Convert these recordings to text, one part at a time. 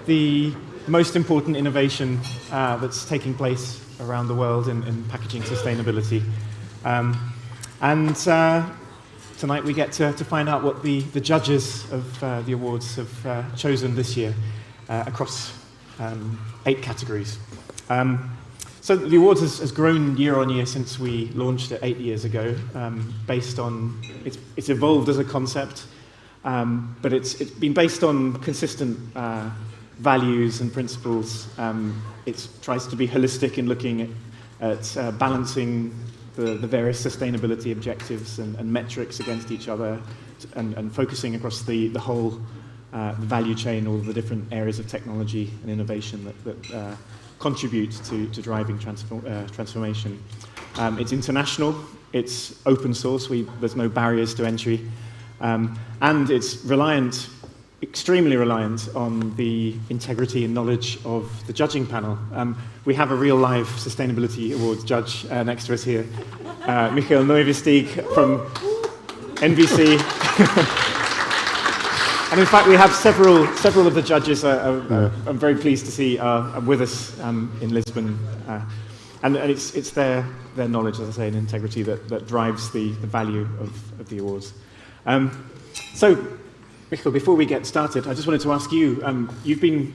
the most important innovation that's taking place around the world in packaging sustainability. Tonight we get to find out what the judges of the awards have chosen this year across 8 categories. So the awards has grown year on year since we launched it 8 years ago, based on, it's evolved as a concept, but it's been based on consistent values and principles. It tries to be holistic in looking at balancing the various sustainability objectives and metrics against each other, and focusing across the whole value chain, all the different areas of technology and innovation that contribute to driving transformation. It's international, it's open source, there's no barriers to entry, and it's extremely reliant on the integrity and knowledge of the judging panel. We have a real live Sustainability Awards judge next to us here, Michael Neuwestieg from NBC. And in fact, we have several of the judges I'm very pleased to see are with us in Lisbon. And it's their knowledge, as I say, and integrity that drives the value of the awards. So, Michael, before we get started, I just wanted to ask you, you've been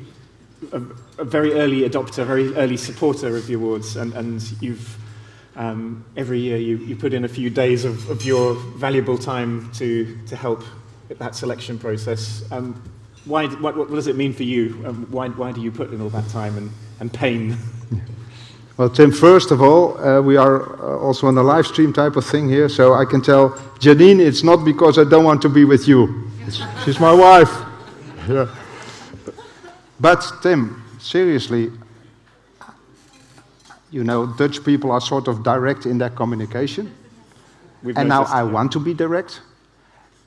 a very early adopter, very early supporter of the awards, and you've every year you put in a few days of your valuable time to help that selection process. What does it mean for you? Why do you put in all that time and pain? Well, Tim, first of all, we are also on a live stream type of thing here, so I can tell Janine it's not because I don't want to be with you. She's my wife. Yeah. But Tim, seriously, you know, Dutch people are sort of direct in their communication. And now I want to be direct.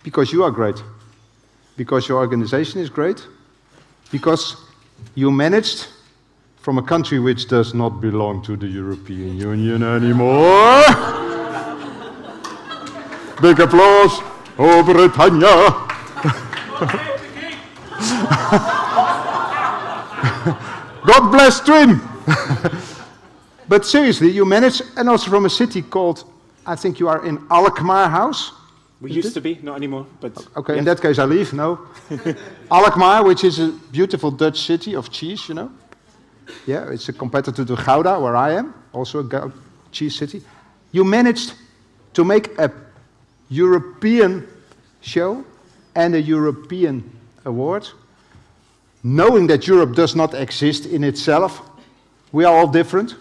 Because you are great, because your organization is great, because you managed from a country which does not belong to the European Union anymore. Big applause, oh Britannia. God bless Twin. But seriously, you managed, and also from a city called, I think you are in Alkmaar House. We used to be, not anymore, but... Okay, yes. In that case I leave, no. Alkmaar, which is a beautiful Dutch city of cheese, you know. Yeah, it's a competitor to Gouda, where I am, also a cheese city. You managed to make a European show and a European award, knowing that Europe does not exist in itself. We are all different,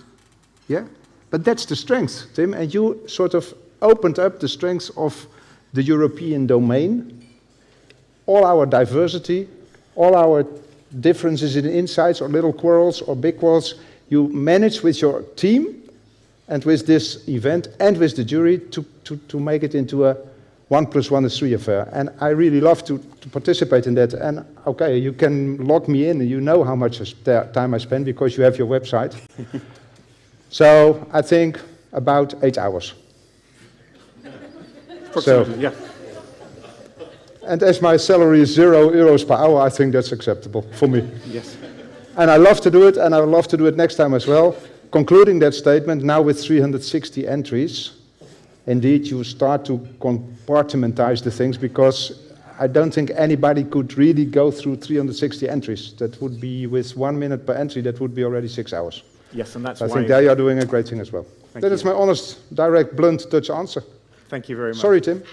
yeah. But that's the strength, Tim, and you sort of opened up the strength of the European domain, all our diversity, all our differences in insights or little quarrels or big quarrels, you managed with your team and with this event and with the jury to make it into a 1 + 1 is 3 affair. And I really love to participate in that. And okay, you can log me in and you know how much time I spend because you have your website. So I think about 8 hours. So, yeah. And as my salary is €0 per hour, I think that's acceptable for me. Yes. And I love to do it, and I would love to do it next time as well. Concluding that statement, now with 360 entries, indeed you start to compartmentalize the things, because I don't think anybody could really go through 360 entries. That would be, with 1 minute per entry, that would be already 6 hours. Yes, and that's I why... think they are doing a great thing as well. That is my honest, direct, blunt Dutch answer. Thank you very much. Sorry, Tim.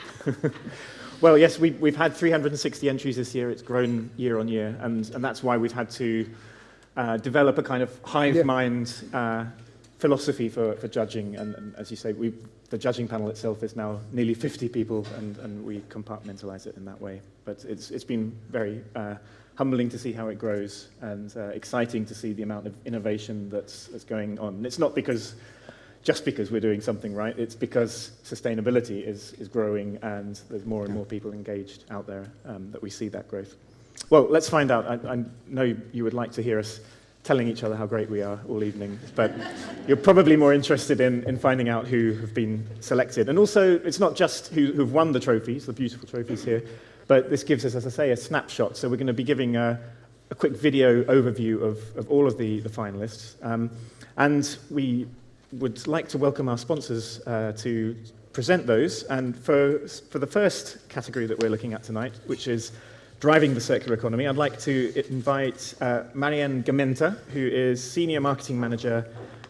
Well, yes, we've had 360 entries this year. It's grown year on year, and that's why we've had to develop a kind of hive mind philosophy for judging. And as you say, the judging panel itself is now nearly 50 people, and we compartmentalize it in that way. But it's been very humbling to see how it grows, and exciting to see the amount of innovation that's going on. And it's not just because we're doing something right, it's because sustainability is growing and there's more and more people engaged out there that we see that growth. Well, let's find out. I know you would like to hear us telling each other how great we are all evening, but you're probably more interested in finding out who have been selected. And also, it's not just who've won the trophies, the beautiful trophies here, but this gives us, as I say, a snapshot. So we're going to be giving a quick video overview of all of the finalists. And we would like to welcome our sponsors to present those. And for the first category that we're looking at tonight, which is driving the circular economy, I'd like to invite Marianne Gamenta, who is Senior Marketing Manager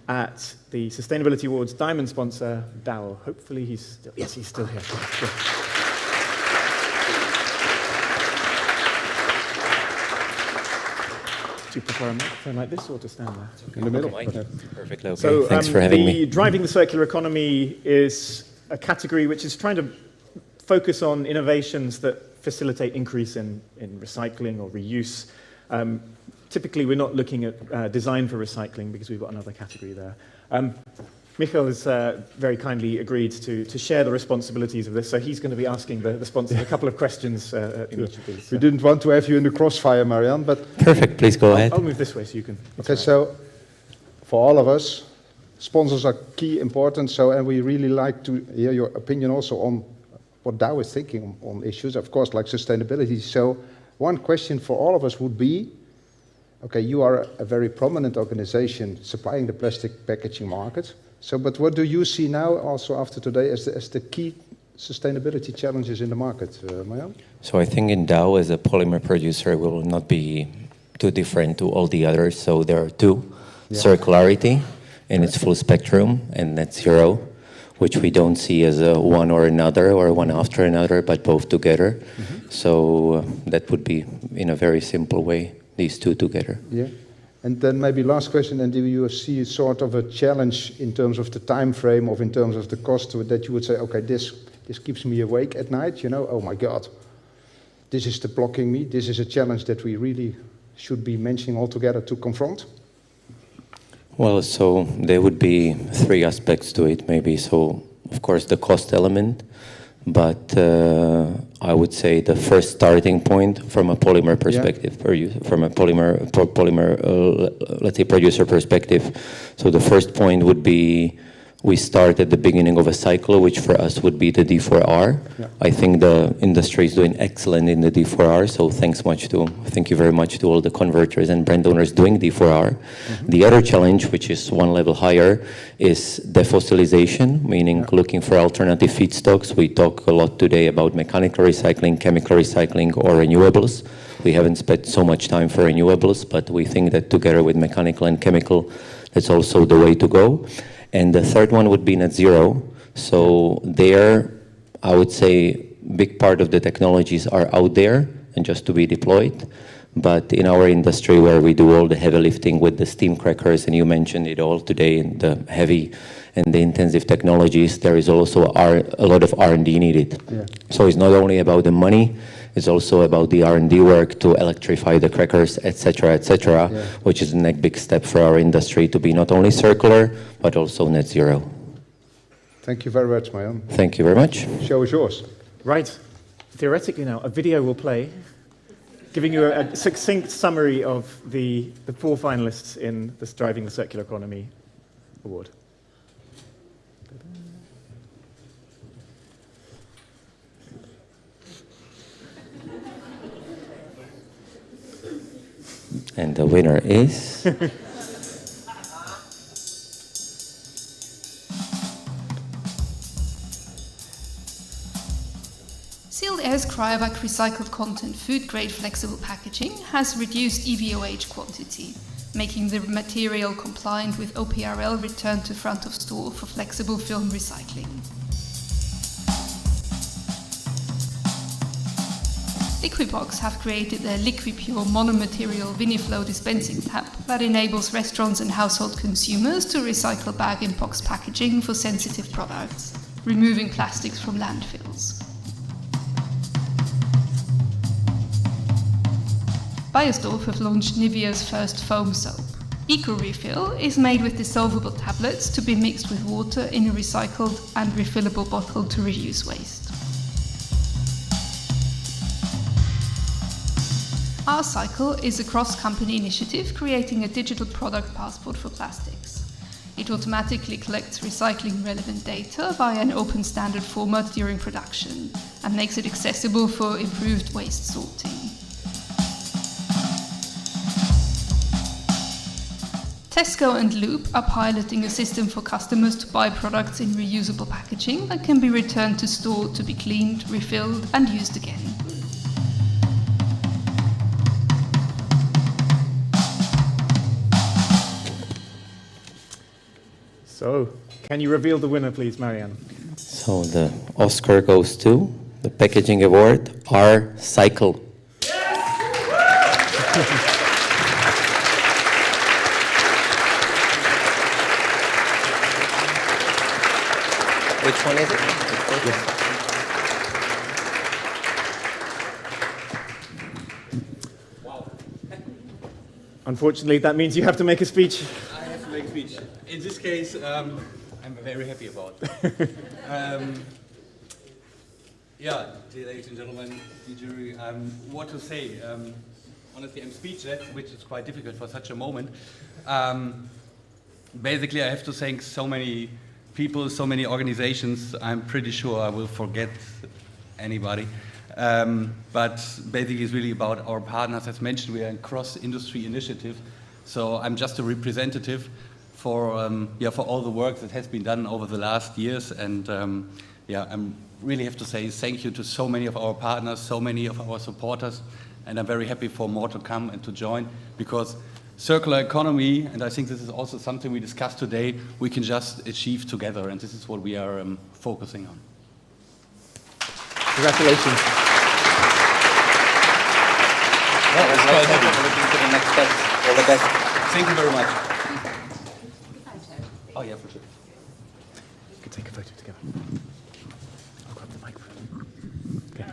at the Sustainability Awards Diamond sponsor, Dow. Hopefully he's still, yes, he's still here. Sure. Do you prefer a microphone like this or to stand there? In the middle. Perfect. Okay. So, Thanks for having me. Driving the circular economy is a category which is trying to focus on innovations that facilitate increase in recycling or reuse. Typically, we're not looking at design for recycling because we've got another category there. Michael has very kindly agreed to share the responsibilities of this, so he's going to be asking the sponsors a couple of questions in each of these. We didn't want to have you in the crossfire, Marianne, but... Perfect, please go ahead. I'll move this way so you can... Okay, so for all of us, sponsors are key, important, and we really like to hear your opinion also on what Dow is thinking on issues, of course, like sustainability. So one question for all of us would be, okay, you are a very prominent organization supplying the plastic packaging market. So, but what do you see now, also after today, as the key sustainability challenges in the market, Marianne? So I think in Dow, as a polymer producer, will not be too different to all the others. So there are two: circularity in its full spectrum, and net zero, which we don't see as a one or another or one after another, but both together. Mm-hmm. So that would be, in a very simple way, these two together. Yeah. And then maybe last question, and do you see sort of a challenge in terms of the time frame, or in terms of the cost, that you would say, okay, this keeps me awake at night, you know, oh my God, this is the blocking me, this is a challenge that we really should be mentioning all together to confront? Well, so there would be three aspects to it, maybe. So, of course, the cost element, but I would say the first starting point from a polymer perspective, from a polymer, let's say, producer perspective. So the first point would be we start at the beginning of a cycle, which for us would be the D4R. Yeah. I think the industry is doing excellent in the D4R, so thank you very much to all the converters and brand owners doing D4R. Mm-hmm. The other challenge, which is one level higher, is defossilization, meaning looking for alternative feedstocks. We talk a lot today about mechanical recycling, chemical recycling, or renewables. We haven't spent so much time for renewables, but we think that together with mechanical and chemical, that's also the way to go. And the third one would be net zero. So there, I would say, big part of the technologies are out there and just to be deployed. But in our industry, where we do all the heavy lifting with the steam crackers, and you mentioned it all today, in the heavy and the intensive technologies, there is also a lot of R&D needed. Yeah. So it's not only about the money, it's also about the R&D work to electrify the crackers, etc., which is the next big step for our industry to be not only circular, but also net zero. Thank you very much, Marianne. Thank you very much. Show is yours. Right. Theoretically now, a video will play, giving you a succinct summary of the four finalists in this Driving the Circular Economy Award. And the winner is... Sealed Air's Cryovac recycled content food-grade flexible packaging has reduced EVOH quantity, making the material compliant with OPRL return to front of store for flexible film recycling. Liquibox have created their LiquiPure monomaterial Viniflow dispensing tap that enables restaurants and household consumers to recycle bag-in-box packaging for sensitive products, removing plastics from landfills. Beiersdorf have launched Nivea's first foam soap. Eco-Refill is made with dissolvable tablets to be mixed with water in a recycled and refillable bottle to reduce waste. Our Cycle is a cross-company initiative creating a digital product passport for plastics. It automatically collects recycling-relevant data via an open standard format during production and makes it accessible for improved waste sorting. Tesco and Loop are piloting a system for customers to buy products in reusable packaging that can be returned to store to be cleaned, refilled and used again. So, can you reveal the winner, please, Marianne? So the Oscar goes to the packaging award, our Cycle. Which one is it? Wow. Unfortunately, that means you have to make a speech. I have to make a speech. In this case, I'm very happy about. Yeah, dear ladies and gentlemen, the jury, what to say? Honestly, I'm speechless, which is quite difficult for such a moment. Basically, I have to thank so many people, so many organizations. I'm pretty sure I will forget anybody. But basically, it's really about our partners. As mentioned, we are a cross-industry initiative, so I'm just a representative for all the work that has been done over the last years. And I really have to say thank you to so many of our partners, so many of our supporters, and I'm very happy for more to come and to join, because circular economy, and I think this is also something we discussed today, we can just achieve together, and this is what we are focusing on. Congratulations. Well, it's quite happy. We're looking to the next steps. All the best. Thank you very much. Oh yeah, for sure. We could take a photo together. I'll grab the microphone. Okay.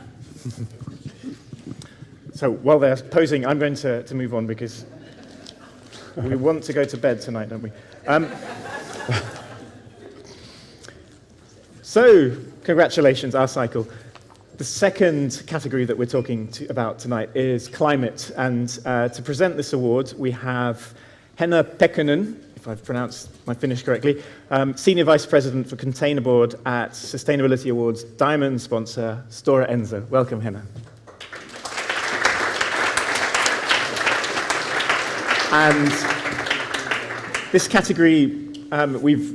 So while they're posing, I'm going to move on because we want to go to bed tonight, don't we? So, congratulations, our cycle. The second category that we're talking about tonight is climate. And to present this award, we have Henna Pekkonen, if I've pronounced my Finnish correctly, Senior Vice President for Containerboard at Sustainability Awards Diamond sponsor, Stora Enso. Welcome, Henna. And this category, we've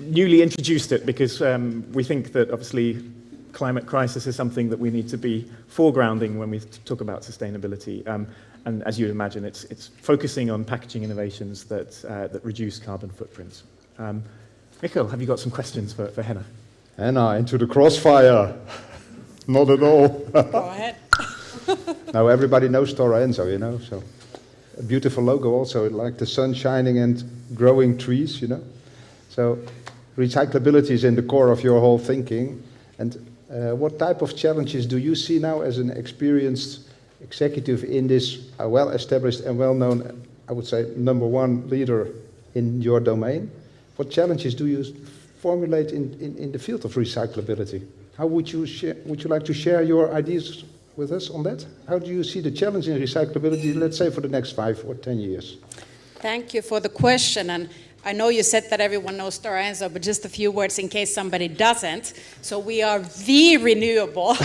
newly introduced it because we think that obviously climate crisis is something that we need to be foregrounding when we talk about sustainability. And as you'd imagine, it's focusing on packaging innovations that reduce carbon footprints. Mikkel, have you got some questions for Henna? Henna, into the crossfire. Not at all. Go ahead. Now everybody knows Stora Enso, you know, so a beautiful logo also, like the sun shining and growing trees, you know. So recyclability is in the core of your whole thinking. And what type of challenges do you see now as an experienced executive in this well-established and well-known, I would say, #1 leader in your domain? What challenges do you formulate in the field of recyclability? How would you like to share your ideas with us on that? How do you see the challenge in recyclability, let's say, for the next 5 or 10 years? Thank you for the question. And I know you said that everyone knows Stora Enso, but just a few words in case somebody doesn't. So we are the renewable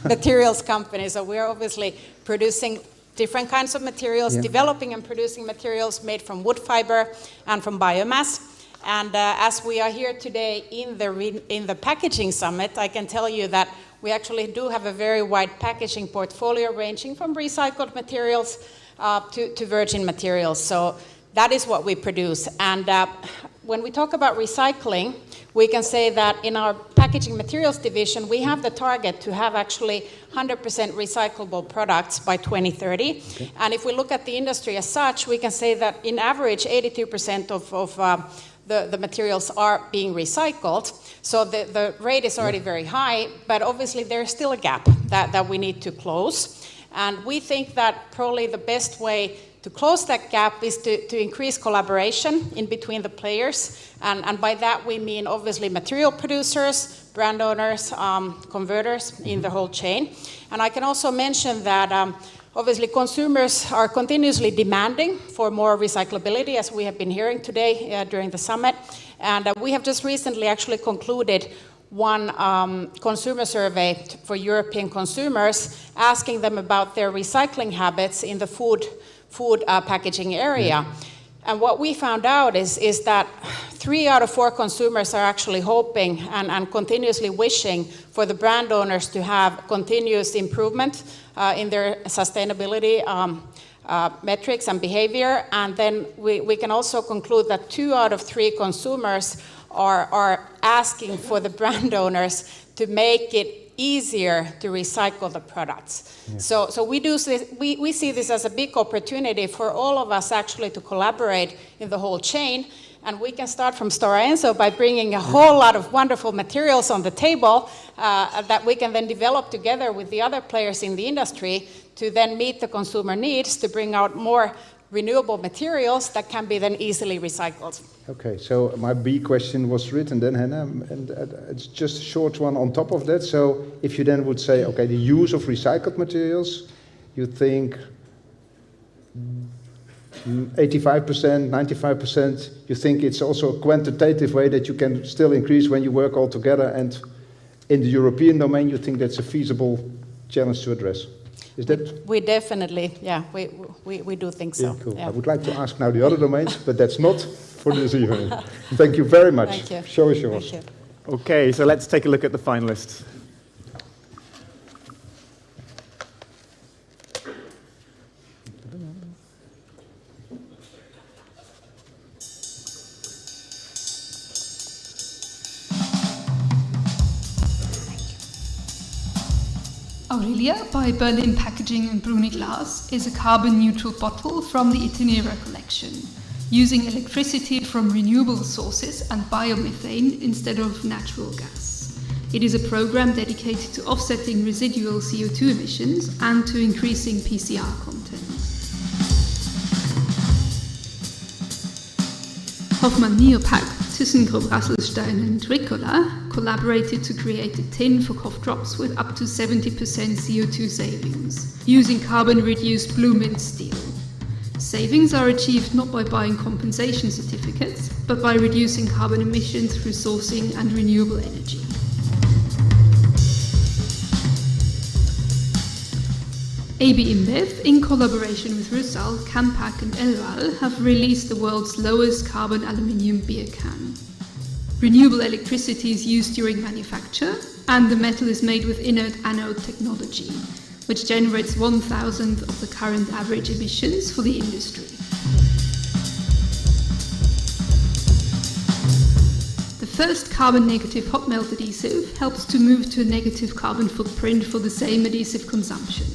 materials company. So we're obviously producing different kinds of materials, developing and producing materials made from wood fiber and from biomass. And as we are here today in the packaging summit, I can tell you that we actually do have a very wide packaging portfolio ranging from recycled materials to virgin materials. So that is what we produce. And when we talk about recycling, we can say that in our packaging materials division, we have the target to have actually 100% recyclable products by 2030. Okay. And if we look at the industry as such, we can say that in average, 82% of the materials are being recycled. So the rate is already very high, but obviously there's still a gap that we need to close. And we think that probably the best way to close that gap is to increase collaboration in between the players. And by that we mean obviously material producers, brand owners, converters in the whole chain. And I can also mention that obviously consumers are continuously demanding for more recyclability, as we have been hearing today during the summit. And we have just recently actually concluded one consumer survey for European consumers, asking them about their recycling habits in the food packaging area. And what we found out is that 3 out of 4 consumers are actually hoping and continuously wishing for the brand owners to have continuous improvement in their sustainability metrics and behavior. And then we can also conclude that 2 out of 3 consumers are asking for the brand owners to make it easier to recycle the products. Yeah. So we see this as a big opportunity for all of us actually to collaborate in the whole chain. And we can start from Stora Enso by bringing a whole lot of wonderful materials on the table that we can then develop together with the other players in the industry to then meet the consumer needs to bring out more renewable materials that can be then easily recycled. Okay, so my B question was written then, Hannah, and it's just a short one on top of that. So if you then would say, okay, the use of recycled materials, you think 85%, 95%, you think it's also a quantitative way that you can still increase when you work all together, and in the European domain, you think that's a feasible challenge to address? Is that? We definitely, yeah, we do think so. Yeah, cool. Yeah. I would like to ask now the other domains, but that's not for this evening. Thank you very much. Thank you. Show is yours. Thank you. Okay, so let's take a look at the finalists. Aurelia by Berlin Packaging and Bruni Glass is a carbon-neutral bottle from the Itinera collection, using electricity from renewable sources and biomethane instead of natural gas. It is a program dedicated to offsetting residual CO2 emissions and to increasing PCR content. Hoffmann Neopak, ThyssenKrupp Rasselstein and Ricola collaborated to create a tin for cough drops with up to 70% CO2 savings, using carbon-reduced blue mint steel. Savings are achieved not by buying compensation certificates, but by reducing carbon emissions through sourcing and renewable energy. AB InBev, in collaboration with Rusal, Canpack and Elval, have released the world's lowest carbon aluminium beer can. Renewable electricity is used during manufacture, and the metal is made with inert anode technology, which generates 1,000th of the current average emissions for the industry. The first carbon-negative hot melt adhesive helps to move to a negative carbon footprint for the same adhesive consumption.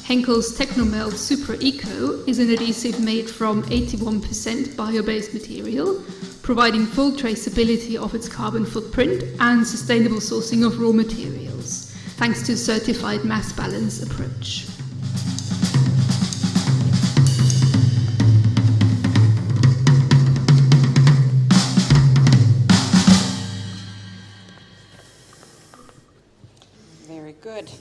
Henkel's Technomelt Super Eco is an adhesive made from 81% bio-based material, providing full traceability of its carbon footprint and sustainable sourcing of raw materials, thanks to a certified mass balance approach. Very good.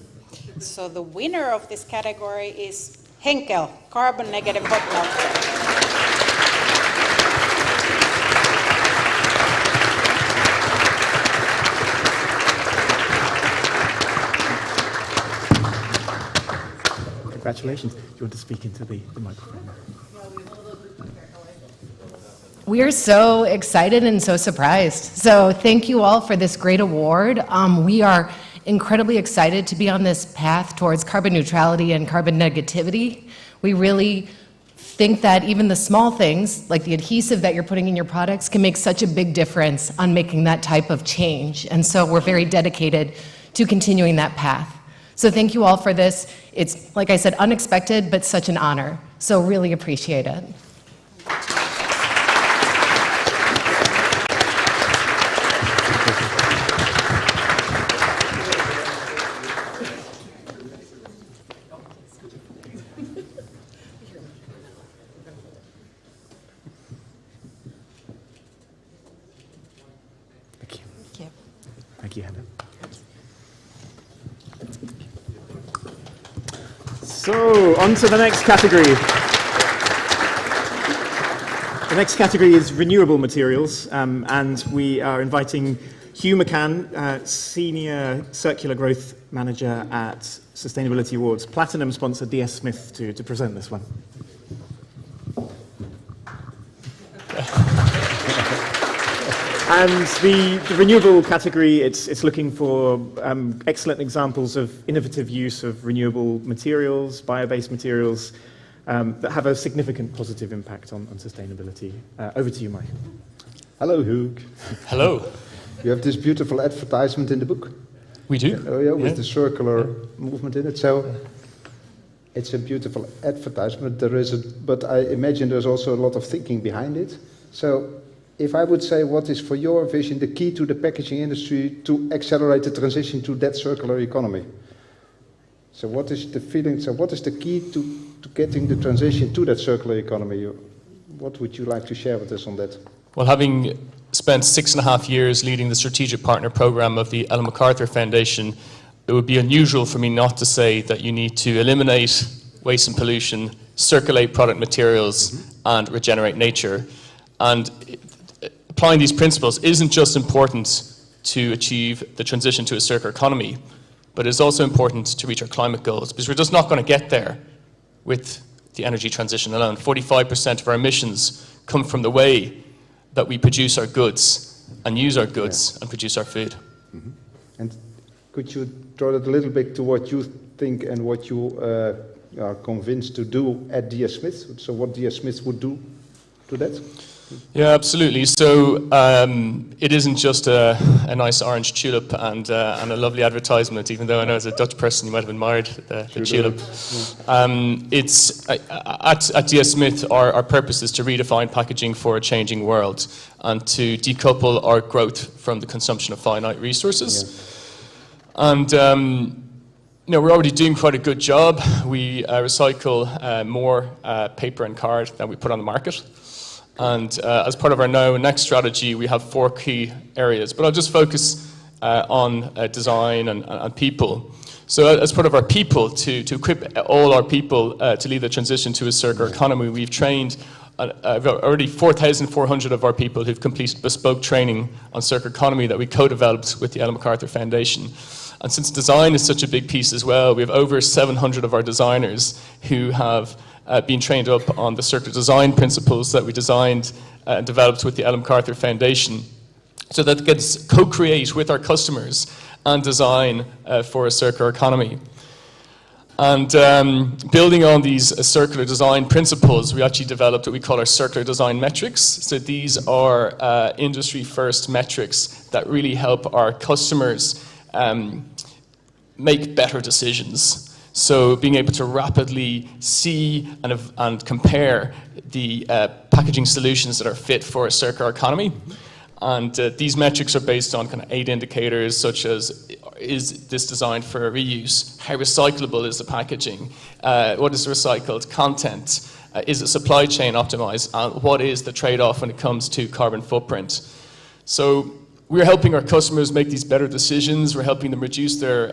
So the winner of this category is Henkel, carbon negative hot melt. Congratulations. Do you want to speak into the microphone? We are so excited and so surprised. So thank you all for this great award. We are incredibly excited to be on this path towards carbon neutrality and carbon negativity. We really think that even the small things, like the adhesive that you're putting in your products, can make such a big difference on making that type of change. And so we're very dedicated to continuing that path. So thank you all for this. It's, like I said, unexpected, but such an honor. So really appreciate it. Thank you, Hannah. So, on to the next category. The next category is renewable materials, and we are inviting Hugh McCann, Senior Circular Growth Manager at Sustainability Awards, Platinum sponsor DS Smith, to present this one. And the renewable category, it's looking for excellent examples of innovative use of renewable materials, bio-based materials, that have a significant positive impact on sustainability. Over to you, Mike. Hello, Hugh. Hello. You have this beautiful advertisement in the book. We do. Oh, yeah, with the circular movement in it. So it's a beautiful advertisement. But I imagine there's also a lot of thinking behind it. So if I would say, what is for your vision the key to the packaging industry to accelerate the transition to that circular economy? So what is the feeling? So what is the key to getting the transition to that circular economy? What would you like to share with us on that? Well, having spent 6.5 years leading the strategic partner program of the Ellen MacArthur Foundation, it would be unusual for me not to say that you need to eliminate waste and pollution, circulate product materials, and regenerate nature. And applying these principles isn't just important to achieve the transition to a circular economy, but it's also important to reach our climate goals, because we're just not going to get there with the energy transition alone. 45% of our emissions come from the way that we produce our goods and use our goods and produce our food. And could you draw it a little bit to what you think and what you are convinced to do at DS Smith? So what DS Smith would do to that? Yeah, absolutely. So it isn't just a nice orange tulip and a lovely advertisement, even though I know as a Dutch person you might have admired the tulip. It's at DS Smith, our purpose is to redefine packaging for a changing world and to decouple our growth from the consumption of finite resources. And we're already doing quite a good job. We recycle more paper and card than we put on the market. And as part of our next strategy, we have 4 key areas. But I'll just focus on design and people. So as part of our people, to equip all our people to lead the transition to a circular economy, we've trained already 4,400 of our people who've completed bespoke training on circular economy that we co-developed with the Ellen MacArthur Foundation. And since design is such a big piece as well, we have over 700 of our designers who have been trained up on the circular design principles that we designed and developed with the Ellen MacArthur Foundation, so that gets co-create with our customers and design for a circular economy. And building on these circular design principles, we actually developed what we call our circular design metrics. So these are industry-first metrics that really help our customers make better decisions. So being able to rapidly see and compare the packaging solutions that are fit for a circular economy. And these metrics are based on kind of 8 indicators, such as, is this designed for reuse? How recyclable is the packaging? What is the recycled content? Is it supply chain optimized? And what is the trade-off when it comes to carbon footprint? So we're helping our customers make these better decisions. We're helping them reduce their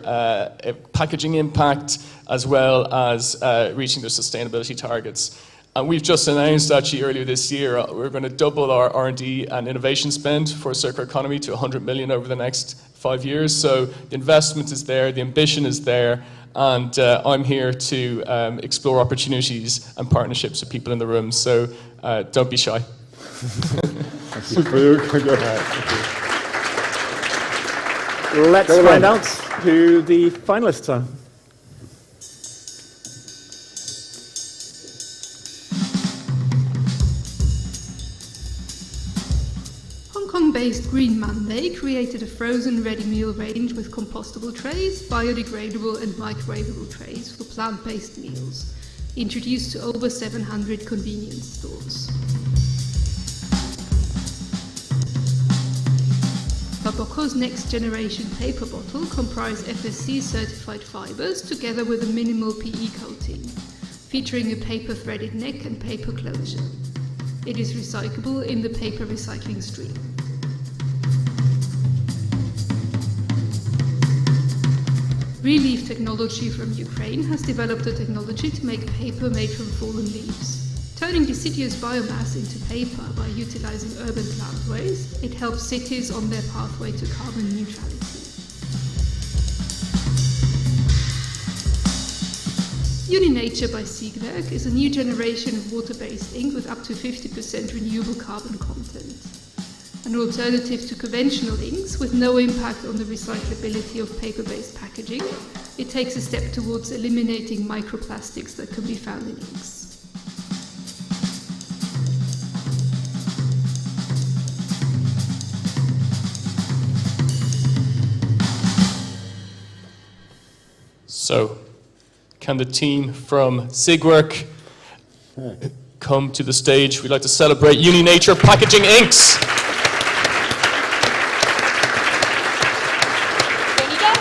packaging impact, as well as reaching their sustainability targets. And we've just announced actually earlier this year, we're going to double our R&D and innovation spend for a circular economy to 100 million over the next 5 years. So the investment is there, the ambition is there, and I'm here to explore opportunities and partnerships with people in the room. So don't be shy. Let's find out who the finalists are. Hong-Kong-based Green Monday created a frozen ready meal range with compostable trays, biodegradable and microwavable trays for plant-based meals, introduced to over 700 convenience stores. Baboko's next generation paper bottle comprise FSC certified fibers together with a minimal PE coating, featuring a paper threaded neck and paper closure. It is recyclable in the paper recycling stream. Relief Technology from Ukraine has developed a technology to make paper made from fallen leaves. Turning deciduous biomass into paper by utilizing urban plant waste, it helps cities on their pathway to carbon neutrality. Uninature by Siegwerk is a new generation of water-based ink with up to 50% renewable carbon content. an alternative to conventional inks with no impact on the recyclability of paper-based packaging. It takes a step towards eliminating microplastics that can be found in inks. So, can the team from Sigwork come to the stage? We'd like to celebrate Uni-Nature Packaging Inks. Can you go?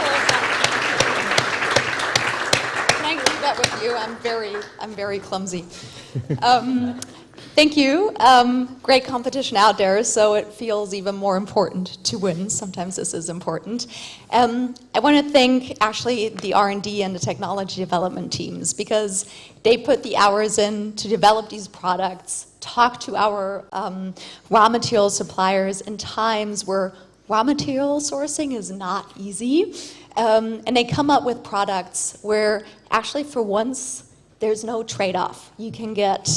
Can I do that with you? I'm very clumsy. Thank you. Great competition out there, so it feels even more important to win. Sometimes this is important. I want to thank actually the R&D and the technology development teams, because they put the hours in to develop these products, talk to our raw material suppliers in times where raw material sourcing is not easy, and they come up with products where actually for once there's no trade-off. You can get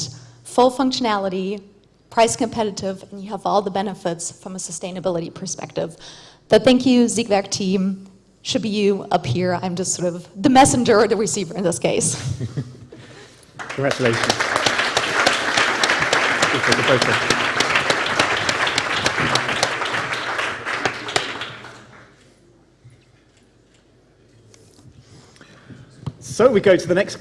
full functionality, price competitive, and you have all the benefits from a sustainability perspective. But thank you, Sigwerk team. Should be you up here. I'm just sort of the messenger or the receiver in this case. Congratulations. So we go to the next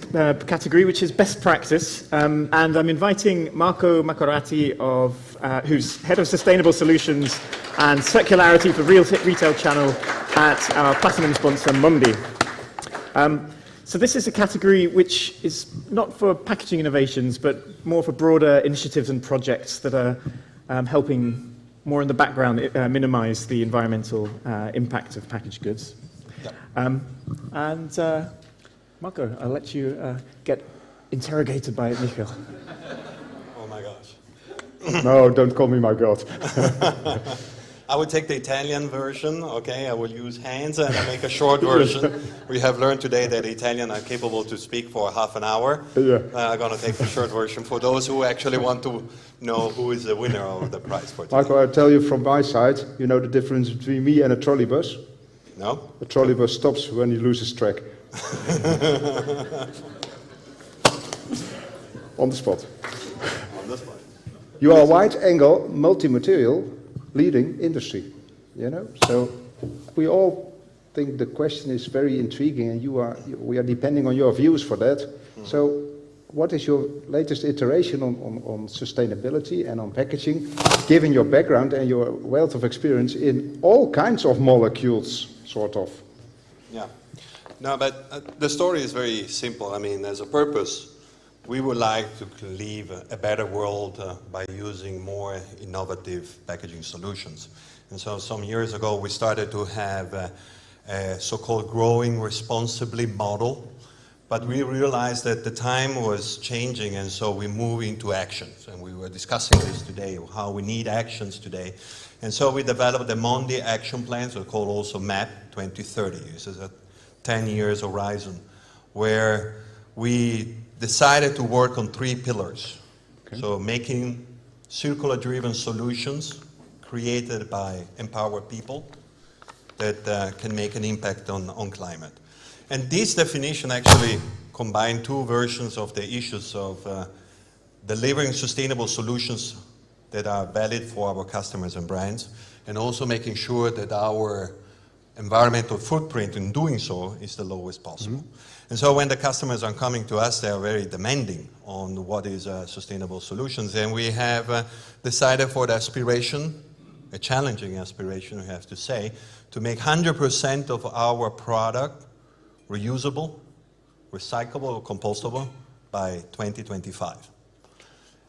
category, which is best practice, and I'm inviting Marco Macorati, who's Head of Sustainable Solutions and Circularity for Retail Channel at our Platinum sponsor, Mundi. So this is a category which is not for packaging innovations, but more for broader initiatives and projects that are helping more in the background minimize the environmental impact of packaged goods. Yep. Marco, I'll let you get interrogated by Michael. Oh my gosh. No, don't call me my God. I would take the Italian version, okay? I will use hands and I make a short version. We have learned today that Italian are capable to speak for half an hour. Yeah. I'm going to take the short version for those who actually want to know who is the winner of the prize for today. Michael, I'll tell you from my side, you know the difference between me and a trolleybus? No? A trolleybus stops when he loses track. On the spot. On the spot. You are a wide-angle, multi-material leading industry, you know? So we all think the question is very intriguing, and we are depending on your views for that. Mm-hmm. So what is your latest iteration on sustainability and on packaging, given your background and your wealth of experience in all kinds of molecules, sort of? Yeah. No, but the story is very simple. I mean, as a purpose, we would like to leave a better world by using more innovative packaging solutions. And so some years ago, we started to have a so-called growing responsibly model. But we realized that the time was changing, and so we moved into actions. And we were discussing this today, how we need actions today. And so we developed the Mundi action plan, so called also MAP 2030. This is a 10 years horizon, where we decided to work on 3 pillars. Okay. So making circular-driven solutions created by empowered people that can make an impact on climate. And this definition actually combined 2 versions of the issues of delivering sustainable solutions that are valid for our customers and brands, and also making sure that our environmental footprint in doing so is the lowest possible. Mm-hmm. And so when the customers are coming to us, they are very demanding on what is sustainable solutions. And we have decided for the aspiration, a challenging aspiration, we have to say, to make 100% of our product reusable, recyclable, or compostable by 2025.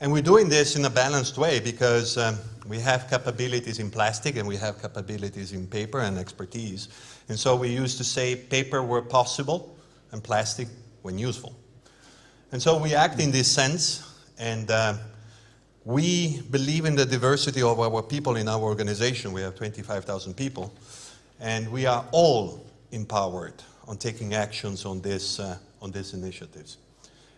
And we're doing this in a balanced way because we have capabilities in plastic and we have capabilities in paper and expertise. And so we used to say paper where possible and plastic when useful. And so we act in this sense, and we believe in the diversity of our people in our organization. We have 25,000 people, and we are all empowered on taking actions on these initiatives.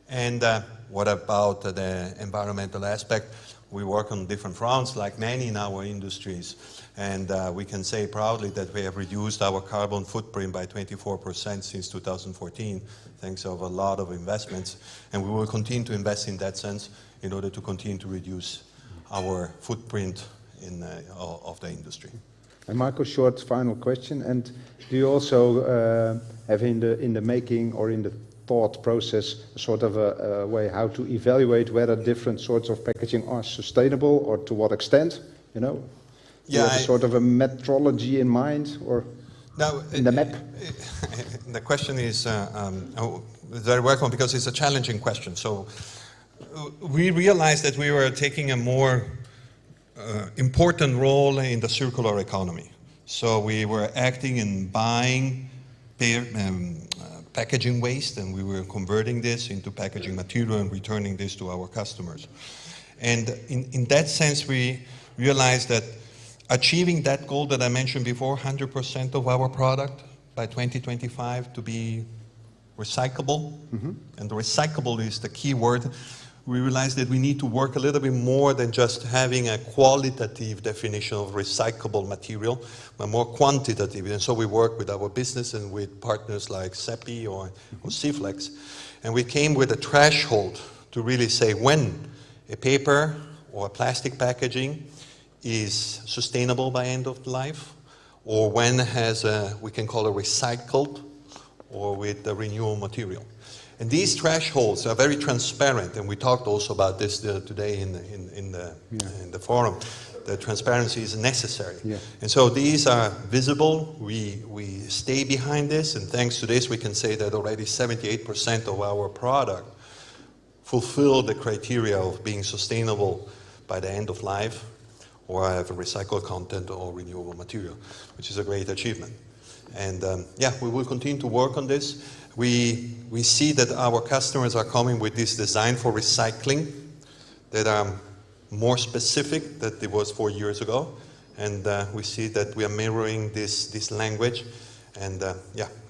And what about the environmental aspect? We work on different fronts, like many in our industries, and we can say proudly that we have reduced our carbon footprint by 24% since 2014, thanks to a lot of investments, and we will continue to invest in that sense in order to continue to reduce our footprint of the industry. And Marco, short final question, and do you also have in the making or in the thought process a sort of a way how to evaluate whether different sorts of packaging are sustainable or to what extent, you know? Do you have a sort of a metrology in mind or in the map? The question is very welcome because it's a challenging question. So we realized that we were taking a more important role in the circular economy. So we were acting in buying packaging waste, and we were converting this into packaging material and returning this to our customers. And in that sense, we realized that achieving that goal that I mentioned before, 100% of our product by 2025 to be recyclable, and recyclable is the key word. We realized that we need to work a little bit more than just having a qualitative definition of recyclable material, but more quantitative. And so we work with our business and with partners like CEPI or CFlex. And we came with a threshold to really say when a paper or a plastic packaging is sustainable by end of life, or when has we can call it recycled, or with a renewable material. And these thresholds are very transparent, and we talked also about this today in the forum. The transparency is necessary. Yeah. And so these are visible. We stay behind this, and thanks to this we can say that already 78% of our product fulfill the criteria of being sustainable by the end of life, or have a recycled content or renewable material, which is a great achievement. And we will continue to work on this. We see that our customers are coming with this design for recycling that are more specific than it was 4 years ago. And we see that we are mirroring this language. And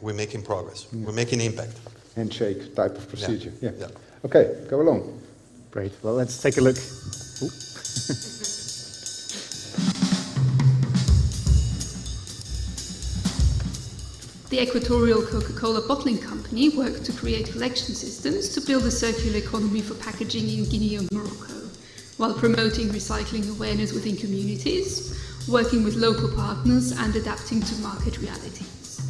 we're making progress. We're making impact. Handshake type of procedure. Yeah. Okay, go along. Great. Well, let's take a look. The Equatorial Coca-Cola Bottling Company worked to create collection systems to build a circular economy for packaging in Guinea and Morocco, while promoting recycling awareness within communities, working with local partners and adapting to market realities.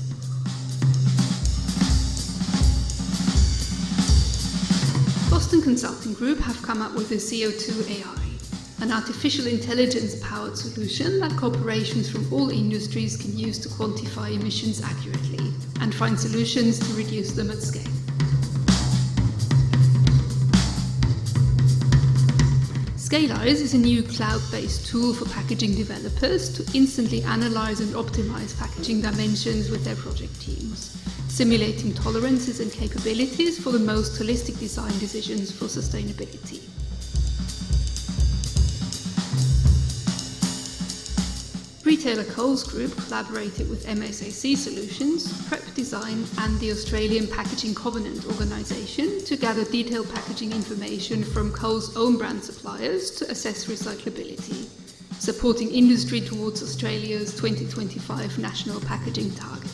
Boston Consulting Group have come up with the CO2 AI, an artificial intelligence-powered solution that corporations from all industries can use to quantify emissions accurately and find solutions to reduce them at scale. Scaleyes is a new cloud-based tool for packaging developers to instantly analyze and optimize packaging dimensions with their project teams, simulating tolerances and capabilities for the most holistic design decisions for sustainability. Retailer Coles Group collaborated with MSAC Solutions, Prep Design and the Australian Packaging Covenant organisation to gather detailed packaging information from Coles' own brand suppliers to assess recyclability, supporting industry towards Australia's 2025 national packaging target.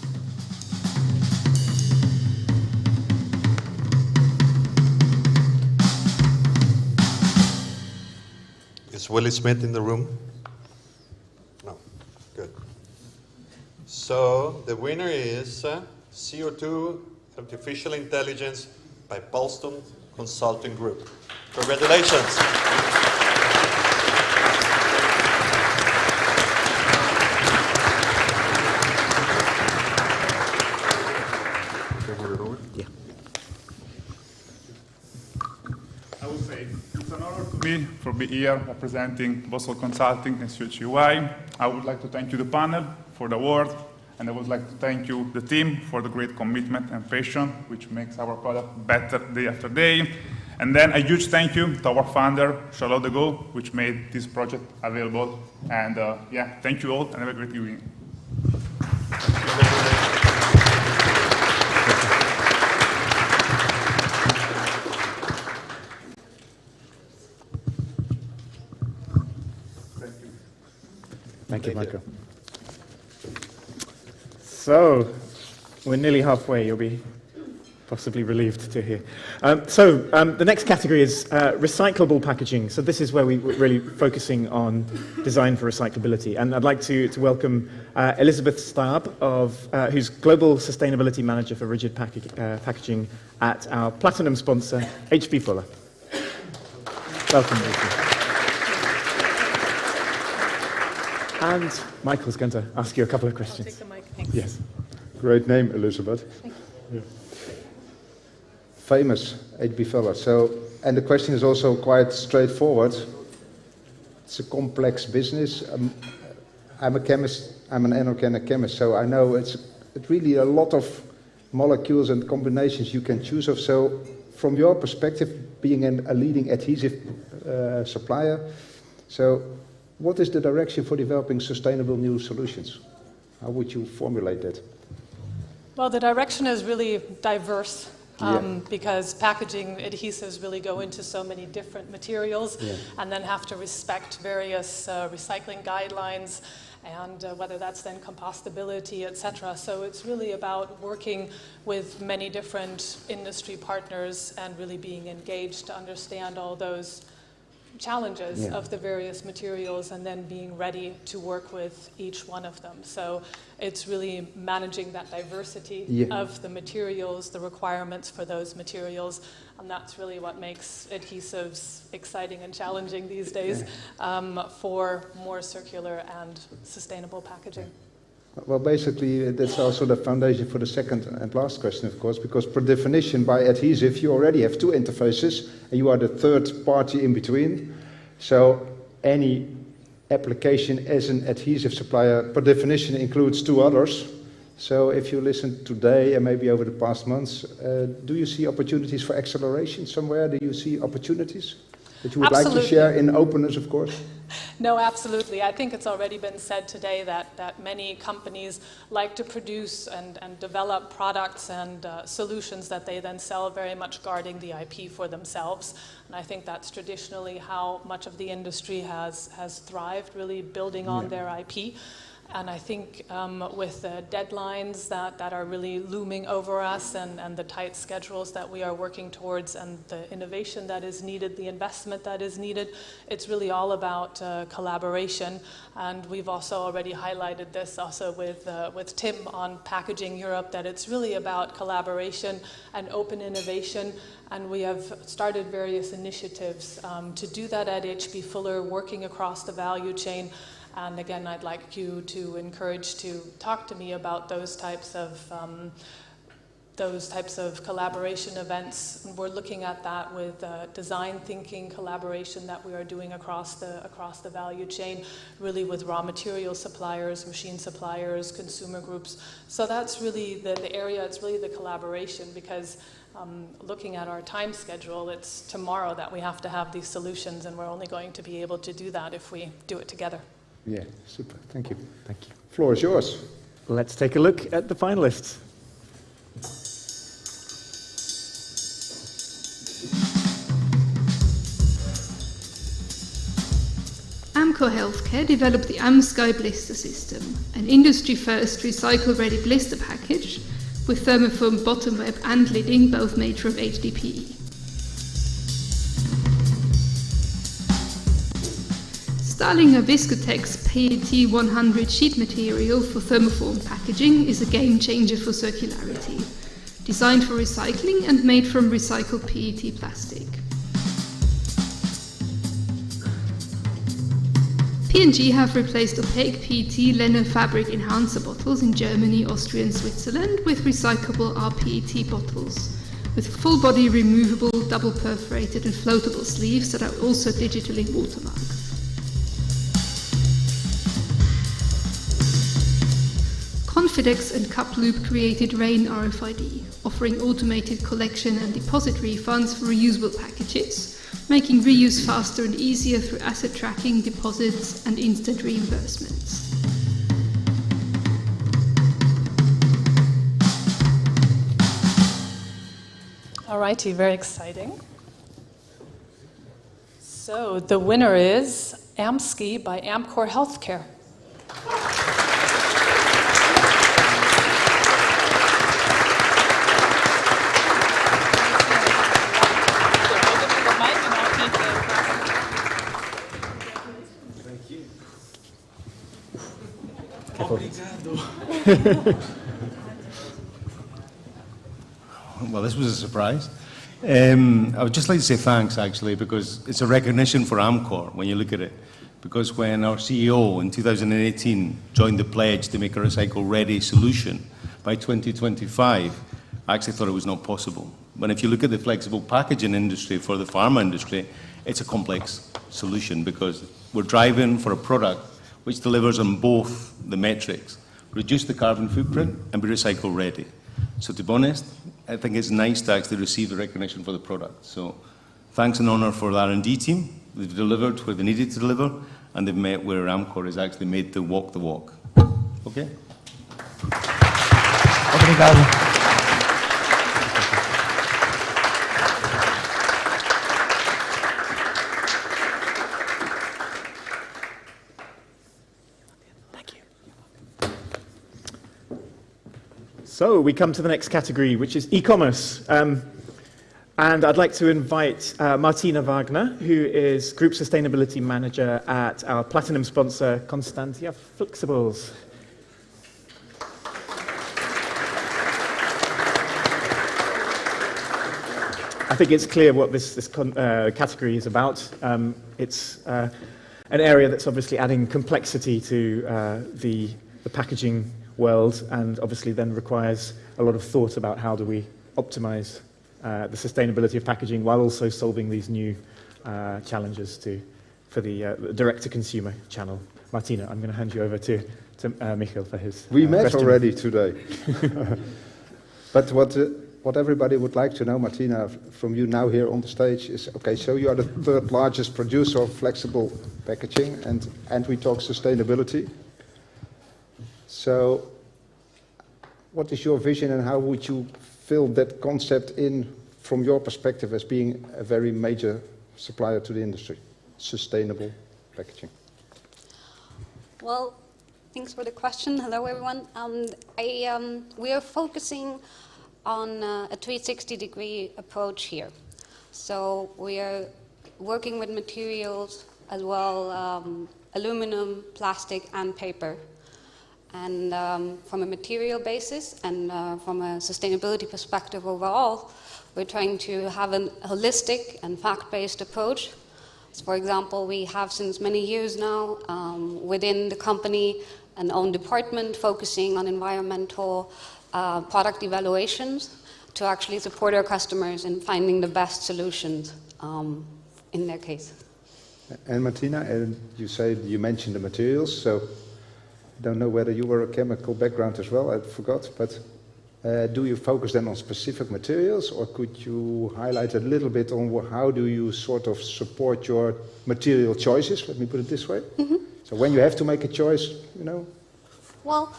Is Willie Smith in the room? So the winner is CO2 Artificial Intelligence by Boston Consulting Group. Congratulations. Yeah. I would say it's an honor to me for being here representing Boston Consulting and CO2 UI. I would like to thank you, the panel, for the award. And I would like to thank you, the team, for the great commitment and passion, which makes our product better day after day. And then a huge thank you to our founder, Charlotte de Gaulle, which made this project available. And thank you all, and have a great evening. Thank you, Michael. So, we're nearly halfway. You'll be possibly relieved to hear. The next category is recyclable packaging. So this is where we're really focusing on design for recyclability. And I'd like to welcome Elizabeth Staab, who's Global Sustainability Manager for Rigid Packaging at our platinum sponsor, H.B. Fuller. Welcome, Elizabeth. And Michael's going to ask you a couple of questions. I'll take the mic, thanks. Yes. Great name, Elizabeth. Thank you. Yeah. Famous, H.B. Fuller. So, and the question is also quite straightforward. It's a complex business. I'm a chemist. I'm an inorganic chemist, so I know it's really a lot of molecules and combinations you can choose of. So, from your perspective, being a leading adhesive supplier, so what is the direction for developing sustainable new solutions? How would you formulate that? Well, the direction is really diverse. Because packaging adhesives really go into so many different materials and then have to respect various recycling guidelines and whether that's then compostability, etc. So it's really about working with many different industry partners and really being engaged to understand all those challenges of the various materials and then being ready to work with each one of them. So it's really managing that diversity of the materials, the requirements for those materials, and that's really what makes adhesives exciting and challenging these days for more circular and sustainable packaging. Well, basically, that's also the foundation for the second and last question, of course, because per definition, by adhesive, you already have two interfaces, and you are the third party in between. So any application as an adhesive supplier, per definition, includes two others. So if you listen today and maybe over the past months, do you see opportunities for acceleration somewhere? Do you see opportunities that you would like to share in openness, of course? No, absolutely. I think it's already been said today that many companies like to produce and develop products and solutions that they then sell, very much guarding the IP for themselves. And I think that's traditionally how much of the industry has thrived, really building on their IP. And I think with the deadlines that are really looming over us and the tight schedules that we are working towards and the innovation that is needed, the investment that is needed, it's really all about collaboration. And we've also already highlighted this also with Tim on Packaging Europe, that it's really about collaboration and open innovation. And we have started various initiatives to do that at H.B. Fuller, working across the value chain. And again, I'd like you to encourage to talk to me about those types of collaboration events. We're looking at that with design thinking collaboration that we are doing across the value chain, really with raw material suppliers, machine suppliers, consumer groups. So that's really the area. It's really the collaboration, because looking at our time schedule, it's tomorrow that we have to have these solutions, and we're only going to be able to do that if we do it together. Yeah, super. Thank you. Thank you. Floor is yours. Let's take a look at the finalists. Amco Healthcare developed the AmSky blister system, an industry-first recycle-ready blister package with thermoform bottom web and lidding, both made from HDPE. Starlinger Viscotex PET 100 sheet material for thermoform packaging is a game changer for circularity, designed for recycling and made from recycled PET plastic. P&G have replaced opaque PET Leno fabric enhancer bottles in Germany, Austria and Switzerland with recyclable rPET bottles, with full body removable, double perforated and floatable sleeves that are also digitally watermarked. Confidex and Cuploop created Rain RFID, offering automated collection and deposit refunds for reusable packages, making reuse faster and easier through asset tracking, deposits and instant reimbursements. Alrighty, very exciting. So the winner is AmSky by Amco Healthcare. Well, this was a surprise. I would just like to say thanks, actually, because it's a recognition for Amcor when you look at it. Because when our CEO in 2018 joined the pledge to make a recycle-ready solution by 2025, I actually thought it was not possible. But if you look at the flexible packaging industry for the pharma industry, it's a complex solution because we're driving for a product which delivers on both the metrics, reduce the carbon footprint and be recycle ready. So to be honest, I think it's nice to actually receive the recognition for the product. So thanks and honour for the R&D team. They've delivered where they needed to deliver, and they've met where Amcor has actually made the walk the walk. Okay? Obrigado. So we come to the next category, which is e-commerce. And I'd like to invite Martina Wagner, who is Group Sustainability Manager at our platinum sponsor, Constantia Flexibles. I think it's clear what this category is about. It's an area that's obviously adding complexity to the packaging world, and obviously then requires a lot of thought about how do we optimize the sustainability of packaging while also solving these new challenges for the direct-to-consumer channel. Martina, I'm going to hand you over to Michiel for his We met question. already today. But what everybody would like to know, Martina, from you now here on the stage is, okay, so you are the third largest producer of flexible packaging, and we talk sustainability. So what is your vision and how would you fill that concept in from your perspective as being a very major supplier to the industry, sustainable packaging? Well, thanks for the question. Hello, everyone. We are focusing on a 360-degree approach here. So we are working with materials as well, aluminum, plastic, and paper. And from a material basis and from a sustainability perspective overall, we're trying to have a holistic and fact-based approach. So for example, we have since many years now within the company an own department focusing on environmental product evaluations to actually support our customers in finding the best solutions in their case. And Martina, and you mentioned the materials, so I don't know whether you were a chemical background as well, I forgot, but do you focus then on specific materials, or could you highlight a little bit on how do you sort of support your material choices, let me put it this way? Mm-hmm. So when you have to make a choice, you know? Well,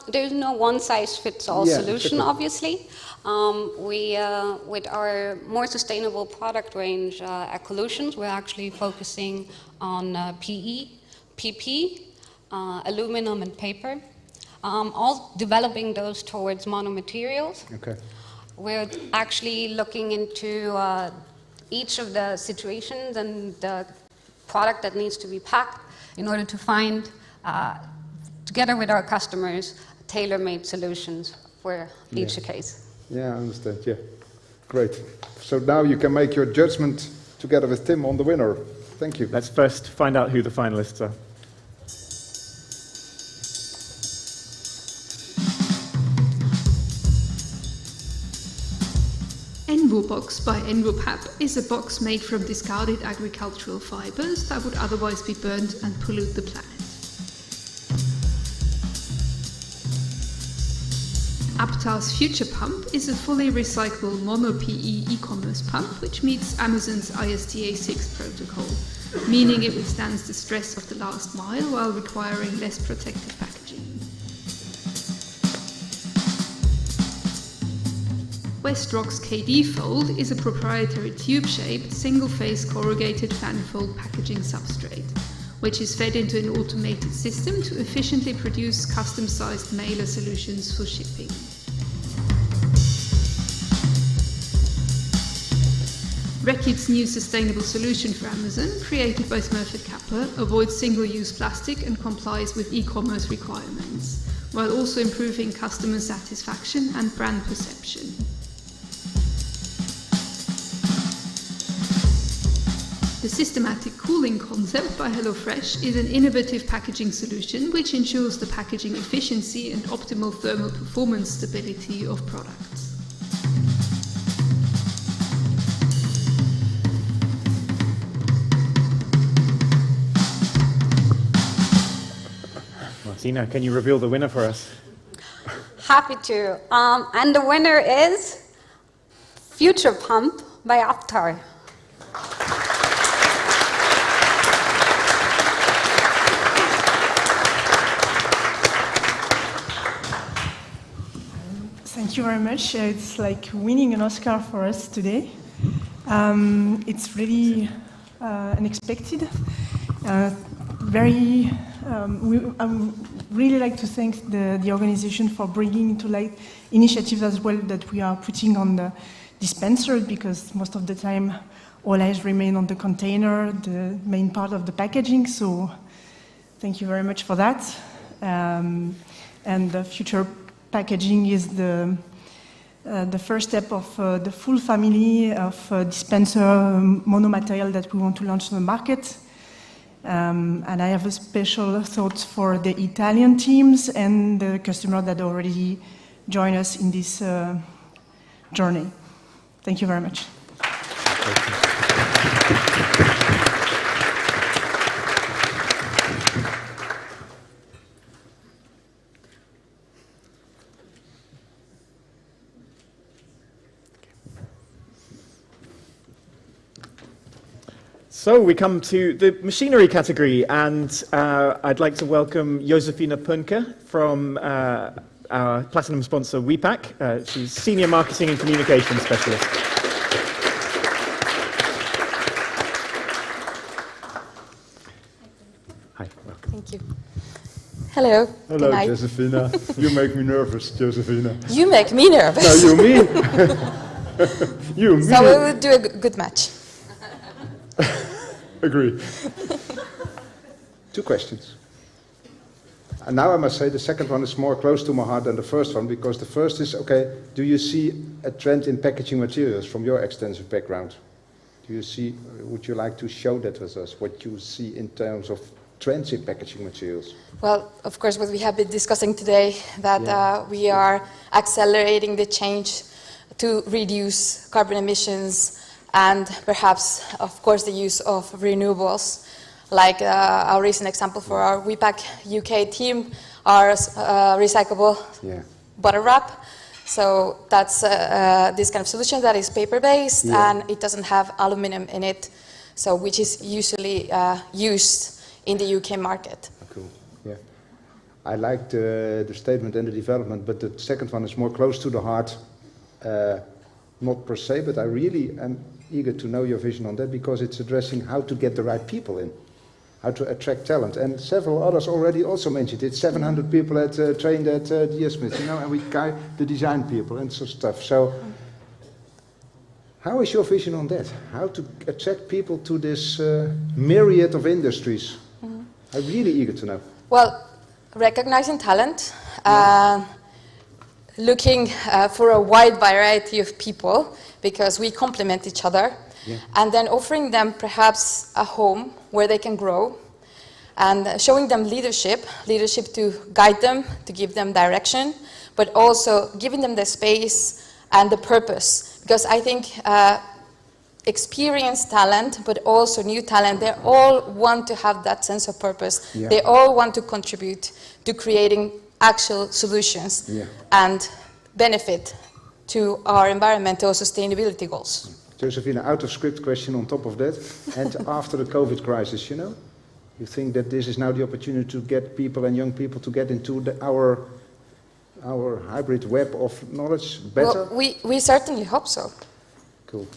there's no one-size-fits-all solution, obviously. With our more sustainable product range, Ecolutions, we're actually focusing on PE, PP, aluminum and paper, all developing those towards monomaterials. Okay. We're actually looking into each of the situations and the product that needs to be packed in order to find, together with our customers, tailor-made solutions for each case. Yeah, I understand, yeah. Great. So now you can make your judgment together with Tim on the winner. Thank you. Let's first find out who the finalists are. EnvoBox by EnvoPap is a box made from discarded agricultural fibers that would otherwise be burned and pollute the planet. Aptar's Future Pump is a fully recyclable mono-PE e-commerce pump which meets Amazon's ISTA 6 protocol, meaning it withstands the stress of the last mile while requiring less protective packaging. Westrock's KD Fold is a proprietary tube-shaped, single-phase corrugated fan-fold packaging substrate, which is fed into an automated system to efficiently produce custom-sized mailer solutions for shipping. Reckitt's new sustainable solution for Amazon, created by Smurfit Kappa, avoids single-use plastic and complies with e-commerce requirements, while also improving customer satisfaction and brand perception. The systematic cooling concept by HelloFresh is an innovative packaging solution which ensures the packaging efficiency and optimal thermal performance stability of products. Martina, can you reveal the winner for us? Happy to. And the winner is Future Pump by Aptar. Thank you very much. It's like winning an Oscar for us today. It's really unexpected. I really like to thank the organization for bringing to light initiatives as well that we are putting on the dispenser, because most of the time all eyes remain on the container, the main part of the packaging. So thank you very much for that. And the future packaging is the first step of the full family of dispenser monomaterial that we want to launch on the market. And I have a special thought for the Italian teams and the customer that already join us in this journey. Thank you very much. So we come to the machinery category, and I'd like to welcome Josefina Punke from our platinum sponsor WePack. She's Senior Marketing and Communications Specialist. Hi. Welcome. Thank you. Hello. Hello, Josefina. You make me nervous, Josefina. You make me nervous. No, you me. You me. So we will do a good match. Agree. Two questions. And now I must say the second one is more close to my heart than the first one, because the first is, okay, do you see a trend in packaging materials from your extensive background? Do you see, would you like to show that with us, what you see in terms of trends in packaging materials? Well, of course, what we have been discussing today, that we are accelerating the change to reduce carbon emissions and perhaps, of course, the use of renewables, like our recent example for our WePack UK team, our recyclable bottle wrap. So that's this kind of solution that is paper-based and it doesn't have aluminum in it, so which is usually used in the UK market. Cool. Yeah, I like the statement and the development, but the second one is more close to the heart. Not per se, but I really am eager to know your vision on that, because it's addressing how to get the right people in, how to attract talent. And several others already also mentioned it. 700 people trained at DS Smith, you know, and we guide the design people and so stuff. So how is your vision on that? How to attract people to this myriad of industries? I'm really eager to know. Well, recognizing talent, looking for a wide variety of people, because we complement each other, and then offering them perhaps a home where they can grow, and showing them leadership to guide them, to give them direction, but also giving them the space and the purpose. Because I think experienced talent, but also new talent, they all want to have that sense of purpose. They all want to contribute to creating actual solutions and benefit to our environmental sustainability goals. Josephine, out of script question on top of that. And after the COVID crisis, you know, you think that this is now the opportunity to get people and young people to get into our hybrid web of knowledge better? Well, we certainly hope so. Cool.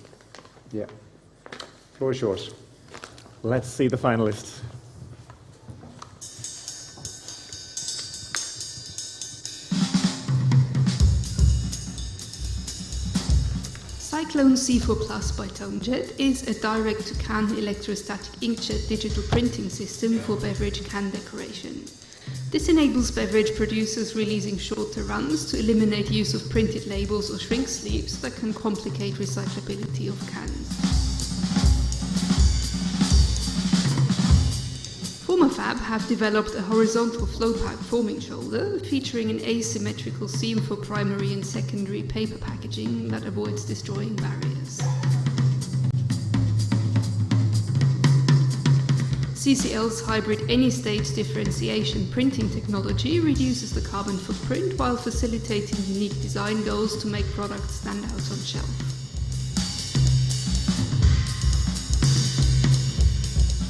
Yeah. Floor is yours. Let's see the finalists. Cyclone C4 Plus by Tonejet is a direct-to-can electrostatic inkjet digital printing system for beverage can decoration. This enables beverage producers releasing shorter runs to eliminate use of printed labels or shrink sleeves that can complicate recyclability of cans. Formafab have developed a horizontal flow pipe forming shoulder featuring an asymmetrical seam for primary and secondary paper packaging that avoids destroying barriers. CCL's hybrid any-stage differentiation printing technology reduces the carbon footprint while facilitating unique design goals to make products stand out on shelf.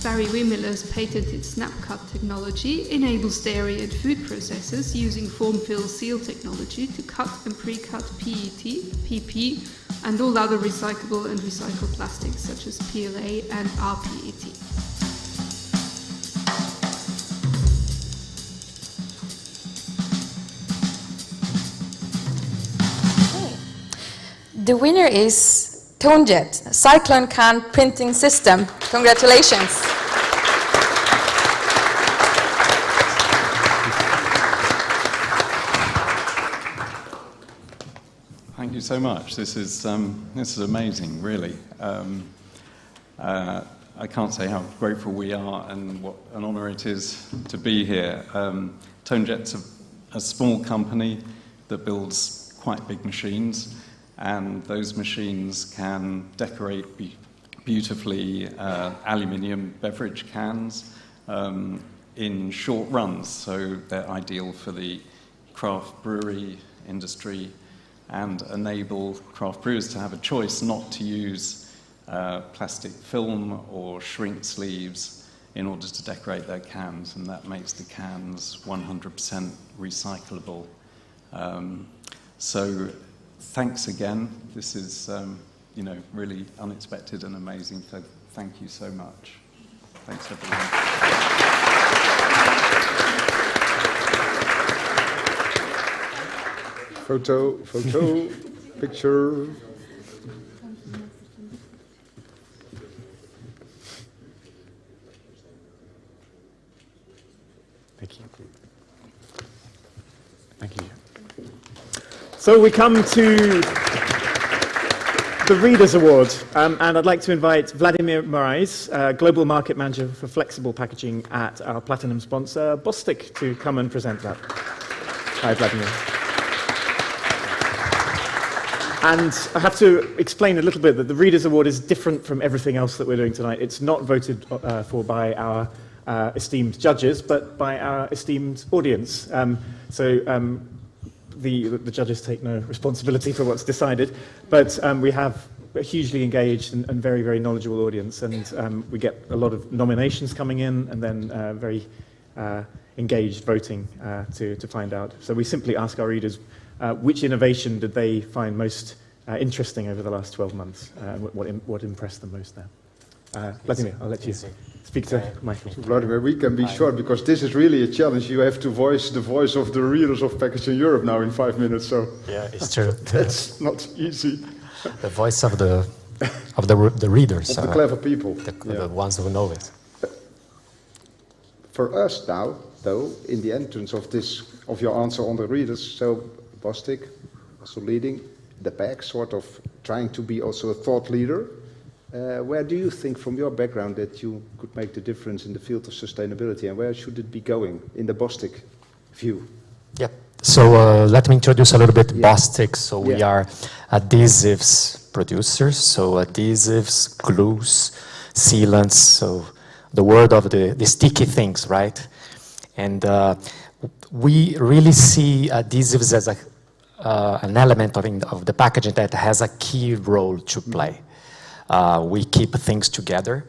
Barry Wimiller's patented snap-cut technology enables dairy and food processors using form-fill seal technology to cut and pre-cut PET, PP, and all other recyclable and recycled plastics such as PLA and rPET. The winner is Tonejet, Cyclone can printing system. Congratulations. Thank you so much. This is amazing, really. I can't say how grateful we are and what an honour it is to be here. Tonejet's a small company that builds quite big machines, and those machines can decorate beautifully aluminium beverage cans in short runs, so they're ideal for the craft brewery industry and enable craft brewers to have a choice not to use plastic film or shrink sleeves in order to decorate their cans, and that makes the cans 100% recyclable. So thanks again. This is really unexpected and amazing, so thank you so much. Thanks everyone. Photo, picture. Thank you. Thank you. So we come to the Readers Award, and I'd like to invite Vladimir Moraes, Global Market Manager for Flexible Packaging at our Platinum sponsor, Bostik, to come and present that. Hi, Vladimir. And I have to explain a little bit that the Readers Award is different from everything else that we're doing tonight. It's not voted for by our esteemed judges, but by our esteemed audience. The judges take no responsibility for what's decided, but we have a hugely engaged and very, very knowledgeable audience, and we get a lot of nominations coming in, and then very engaged voting to find out. So we simply ask our readers which innovation did they find most interesting over the last 12 months, and what impressed them most there. Vladimir, I'll let you speak to Michael. Vladimir, we can be short because this is really a challenge. You have to voice the voice of the readers of Packaging Europe now in 5 minutes. So yeah, it's true. That's not easy. The voice of the readers, of the clever people, the ones who know it. For us now, though, in the entrance of your answer on the readers, so Bostik also leading the pack, sort of trying to be also a thought leader. Where do you think, from your background, that you could make the difference in the field of sustainability, and where should it be going in the Bostik view? Yeah. So let me introduce a little bit Bostik. So we are adhesives producers. So adhesives, glues, sealants. So the word of the sticky things, right? And we really see adhesives as an element of the packaging that has a key role to play. We keep things together.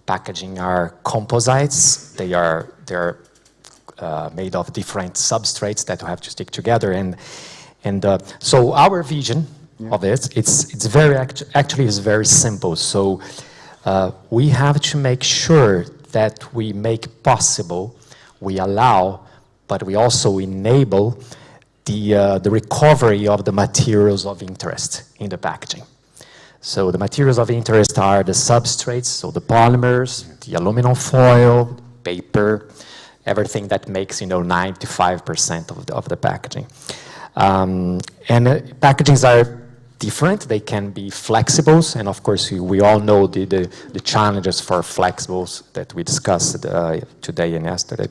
Packaging are composites. They're made of different substrates that have to stick together, and so our vision of it, it's very simple. So we have to make sure that we make possible, we allow, but we also enable the recovery of the materials of interest in the packaging. So the materials of interest are the substrates, so the polymers, the aluminum foil, paper, everything that makes 95% of the packaging. Packagings are different. They can be flexibles, and of course we all know the challenges for flexibles that we discussed today and yesterday.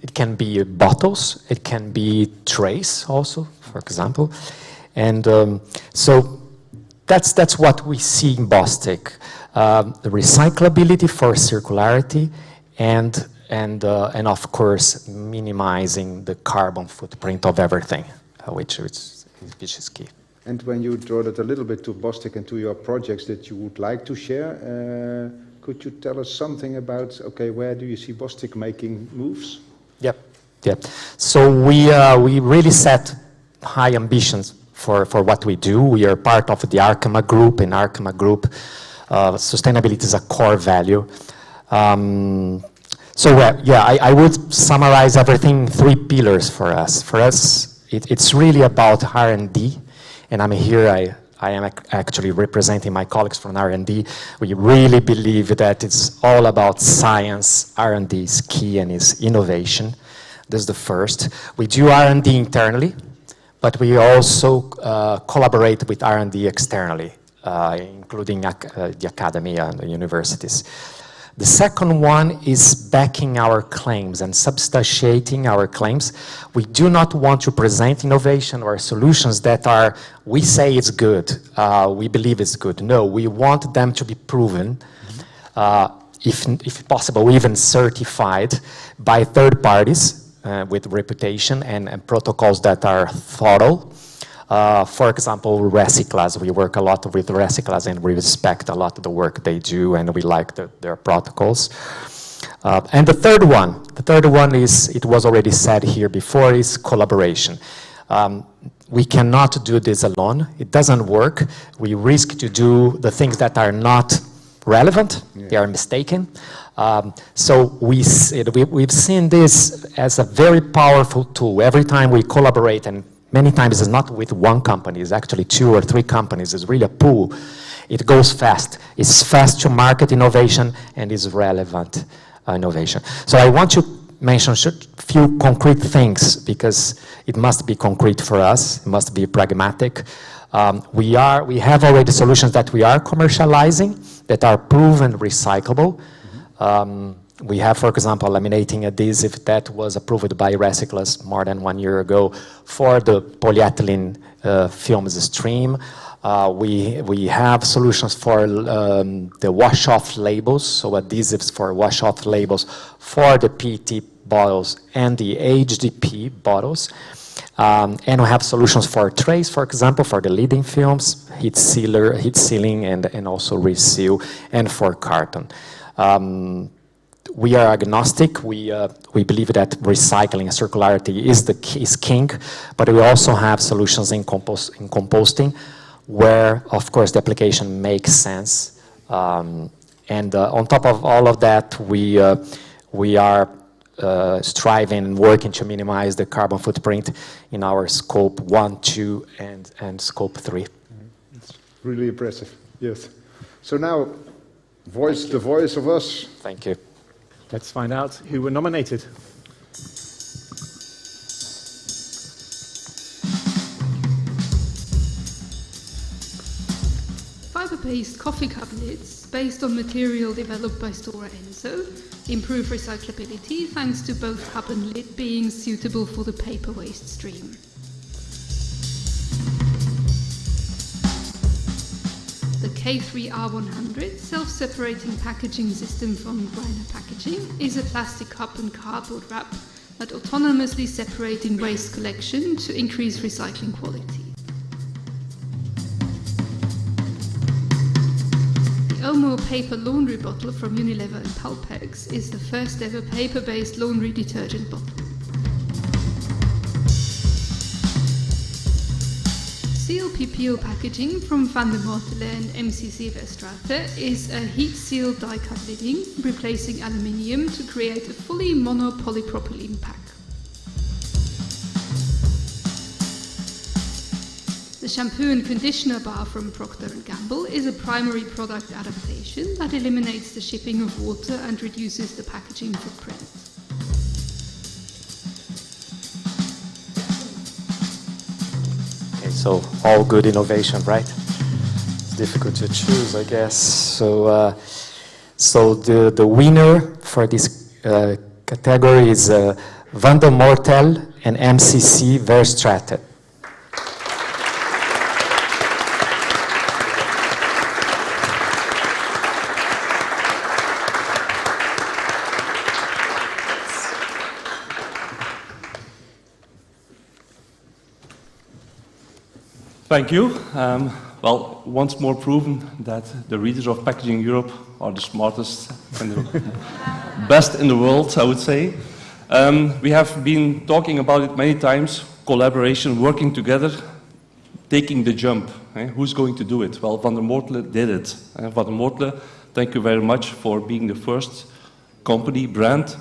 It can be bottles, it can be trays also, for example. And so that's what we see in Bostik. The recyclability for circularity and of course minimizing the carbon footprint of everything, which is key. And when you draw that a little bit to Bostik and to your projects that you would like to share, could you tell us something about, okay, where do you see Bostik making moves? Yep. So we really set high ambitions for what we do. We are part of the Arkema Group. In Arkema Group, sustainability is a core value. I would summarize everything in 3 pillars for us. For us, it's really about R&D, and I'm here, I am actually representing my colleagues from R&D. We really believe that it's all about science. R&D is key and is innovation. This is the first. We do R&D internally, but we also collaborate with R&D externally, including the academia and the universities. The second one is backing our claims and substantiating our claims. We do not want to present innovation or solutions that are, we say it's good, we believe it's good. No, we want them to be proven, if possible, even certified by third parties with reputation and protocols that are thorough. For example, Recyclable, we work a lot with Recyclable and we respect a lot of the work they do and we like their protocols. And the third one is, it was already said here before, is collaboration. We cannot do this alone. It doesn't work. We risk to do the things that are not relevant, they are mistaken. So we've seen this as a very powerful tool. Every time we collaborate, and many times it's not with one company, it's actually 2 or 3 companies, it's really a pool. It goes fast. It's fast to market innovation and is relevant innovation. So I want to mention a few concrete things because it must be concrete for us, it must be pragmatic. We have already solutions that we are commercializing that are proven recyclable. We have, for example, laminating adhesive that was approved by Recyclable more than 1 year ago for the polyethylene films stream. We have solutions for the wash-off labels, so adhesives for wash-off labels for the PET bottles and the HDP bottles. And we have solutions for trays, for example, for the leading films, heat sealing, and also reseal, and for carton. We are agnostic. We believe that recycling and circularity is king, but we also have solutions in composting, where, of course, the application makes sense. And on top of all of that, we are striving and working to minimize the carbon footprint in our scope 1, 2, and scope 3. It's really impressive. Yes. So now, the voice of us. Thank you. Let's find out who were nominated. Fiber-based coffee cabinets based on material developed by Stora Enso improve recyclability thanks to both cup and lid being suitable for the paper waste stream. The K3R100 self-separating packaging system from Griner Packaging is a plastic cup and cardboard wrap that autonomously separate in waste collection to increase recycling quality. The Omo paper laundry bottle from Unilever and Pulpex is the first ever paper-based laundry detergent bottle. CLP packaging from Van der Mortele and MCC Verstraete is a heat-sealed die-cut lidding, replacing aluminium to create a fully mono-polypropylene pack. The shampoo and conditioner bar from Procter & Gamble is a primary product adaptation that eliminates the shipping of water and reduces the packaging footprint. Okay, so all good innovation, right? It's difficult to choose, I guess. So the winner for this category is Van der Mortel and MCC Verstraeten. Thank you. Well, once more proven that the readers of Packaging Europe are the smartest and the best in the world, I would say. We have been talking about it many times, collaboration, working together, taking the jump. Who's going to do it? Well, Van der Mortel did it. Van der Mortel, thank you very much for being the first company, brand,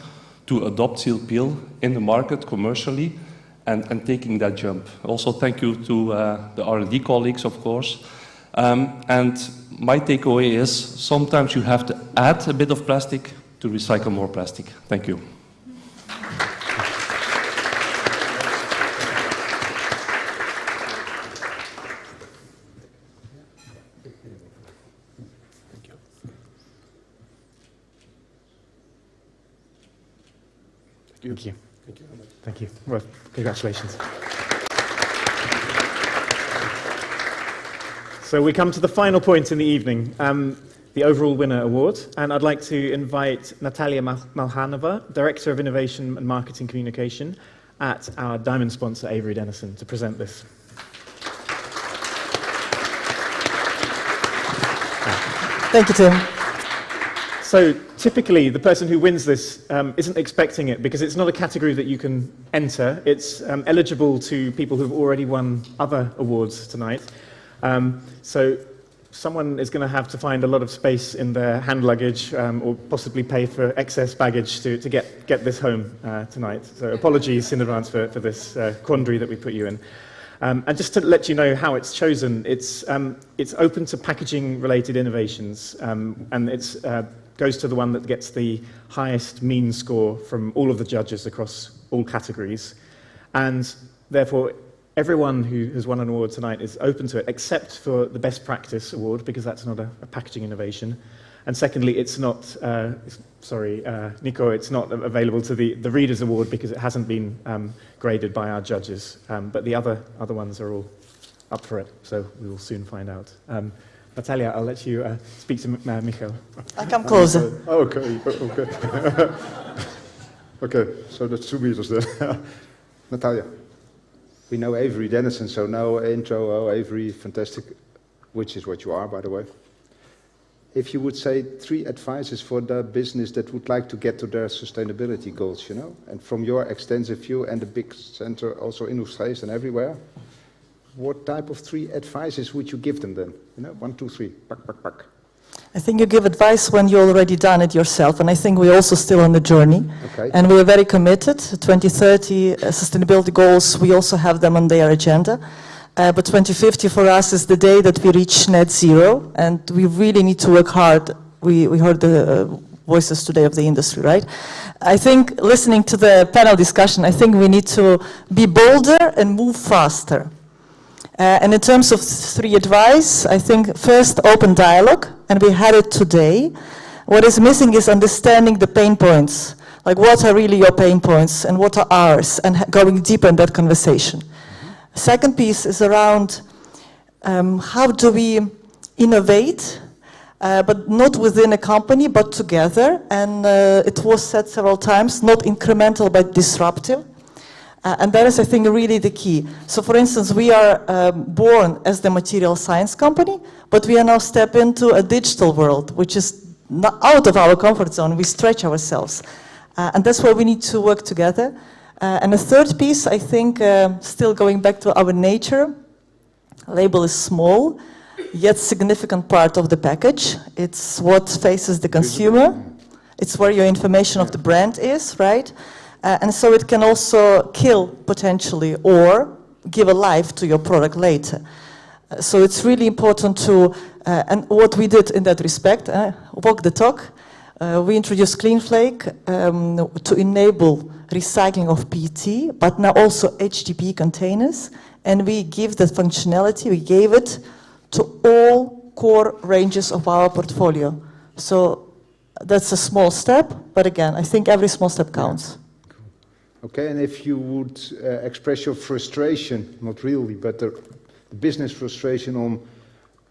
to adopt seal peel in the market commercially and taking that jump. Also, thank you to the R&D colleagues, of course. And my takeaway is sometimes you have to add a bit of plastic to recycle more plastic. Thank you. Thank you. Thank you. Thank you. Well, congratulations. So we come to the final point in the evening, the overall winner award, and I'd like to invite Natalia Malhanova, Director of Innovation and Marketing Communication at our diamond sponsor Avery Dennison, to present this. Thank you, Tim. So typically, the person who wins this isn't expecting it because it's not a category that you can enter. It's eligible to people who've already won other awards tonight. So someone is going to have to find a lot of space in their hand luggage or possibly pay for excess baggage to get this home tonight. So apologies in advance for this quandary that we put you in. And just to let you know how it's chosen, it's open to packaging-related innovations, and it's goes to the one that gets the highest mean score from all of the judges across all categories. And therefore, everyone who has won an award tonight is open to it, except for the Best Practice Award, because that's not a packaging innovation. And secondly, it's not, Nico, it's not available to the Readers Award because it hasn't been graded by our judges. But the other ones are all up for it, so we will soon find out. Natalia, I'll let you speak to Michael. I'll come closer. Okay. Okay, so that's 2 meters then. Natalia, we know Avery Dennison, so no intro, oh, Avery, fantastic, which is what you are, by the way. If you would say 3 advices for the business that would like to get to their sustainability goals, you know, and from your extensive view and the big center also in Oostgeest and everywhere, what type of 3 advices would you give them then? You know, 1, 2, 3, pack. I think you give advice when you've already done it yourself, and I think we're also still on the journey. Okay. And we're very committed. 2030 sustainability goals, we also have them on their agenda. But 2050 for us is the day that we reach net zero, and we really need to work hard. We heard the voices today of the industry, right? I think listening to the panel discussion, I think we need to be bolder and move faster. And in terms of 3 advice, I think first open dialogue, and we had it today. What is missing is understanding the pain points, like what are really your pain points and what are ours, and going deeper in that conversation. Second piece is around how do we innovate, but not within a company, but together. And it was said several times, not incremental, but disruptive. And that is, I think, really the key. So, for instance, we are born as the material science company, but we are now step into a digital world, which is not out of our comfort zone. We stretch ourselves. And that's where we need to work together. And the third piece, I think, still going back to our nature, label is small, yet significant part of the package. It's what faces the consumer. It's where your information of the brand is, right? And so it can also kill, potentially, or give a life to your product later. So it's really important to, and what we did in that respect, walk the talk. We introduced Clean Flake to enable recycling of PET, but now also HDPE containers, and we give the functionality, we gave it to all core ranges of our portfolio. So that's a small step, but again, I think every small step counts. Okay, and if you would express your frustration, not really, but the business frustration on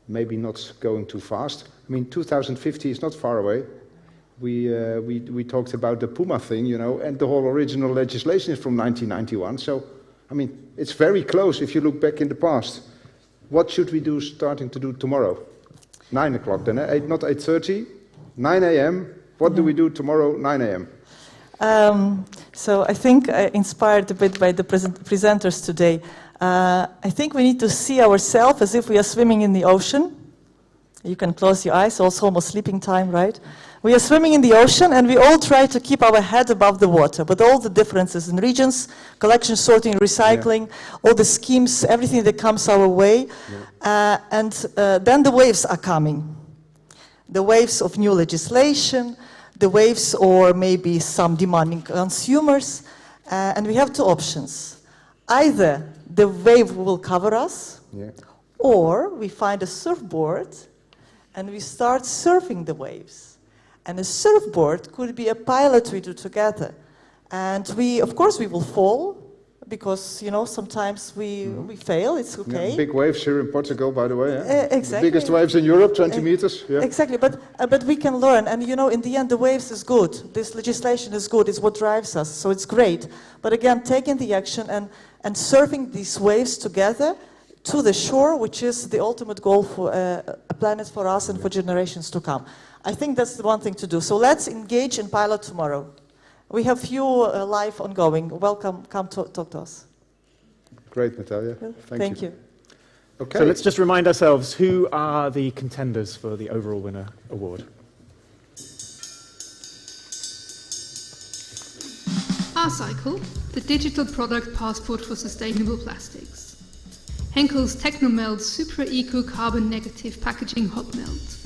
maybe not going too fast. I mean, 2050 is not far away. We talked about the Puma thing, you know, and the whole original legislation is from 1991. So, I mean, it's very close if you look back in the past. What should we do starting to do tomorrow? 9 o'clock then, not 8:30, 9 a.m. What do we do tomorrow, 9 a.m.? So I think inspired a bit by the presenters today, I think we need to see ourselves as if we are swimming in the ocean. You can close your eyes, also almost sleeping time, right? We are swimming in the ocean and we all try to keep our head above the water, but all the differences in regions, collection, sorting, recycling, all the schemes, everything that comes our way, and then the waves are coming. The waves of new legislation, the waves or maybe some demanding consumers, and we have two options. Either the wave will cover us, or we find a surfboard and we start surfing the waves. And a surfboard could be a pilot we do together. And we, of course, we will fall, because, you know, sometimes we fail, it's okay. Yeah, big waves here in Portugal, by the way. Exactly. The biggest waves in Europe, 20 meters. Yeah. Exactly, but we can learn. And, you know, in the end, the waves is good. This legislation is good. It's what drives us. So it's great. But again, taking the action and surfing these waves together to the shore, which is the ultimate goal for a planet for us and for generations to come. I think that's the one thing to do. So let's engage in pilot tomorrow. We have few live ongoing. Welcome, come talk to us. Great, Natalia. Thank you. Okay. So let's just remind ourselves, who are the contenders for the overall winner award? R-Cycle, the digital product passport for sustainable plastics. Henkel's Technomelt Super Eco Carbon Negative Packaging Hot Melt.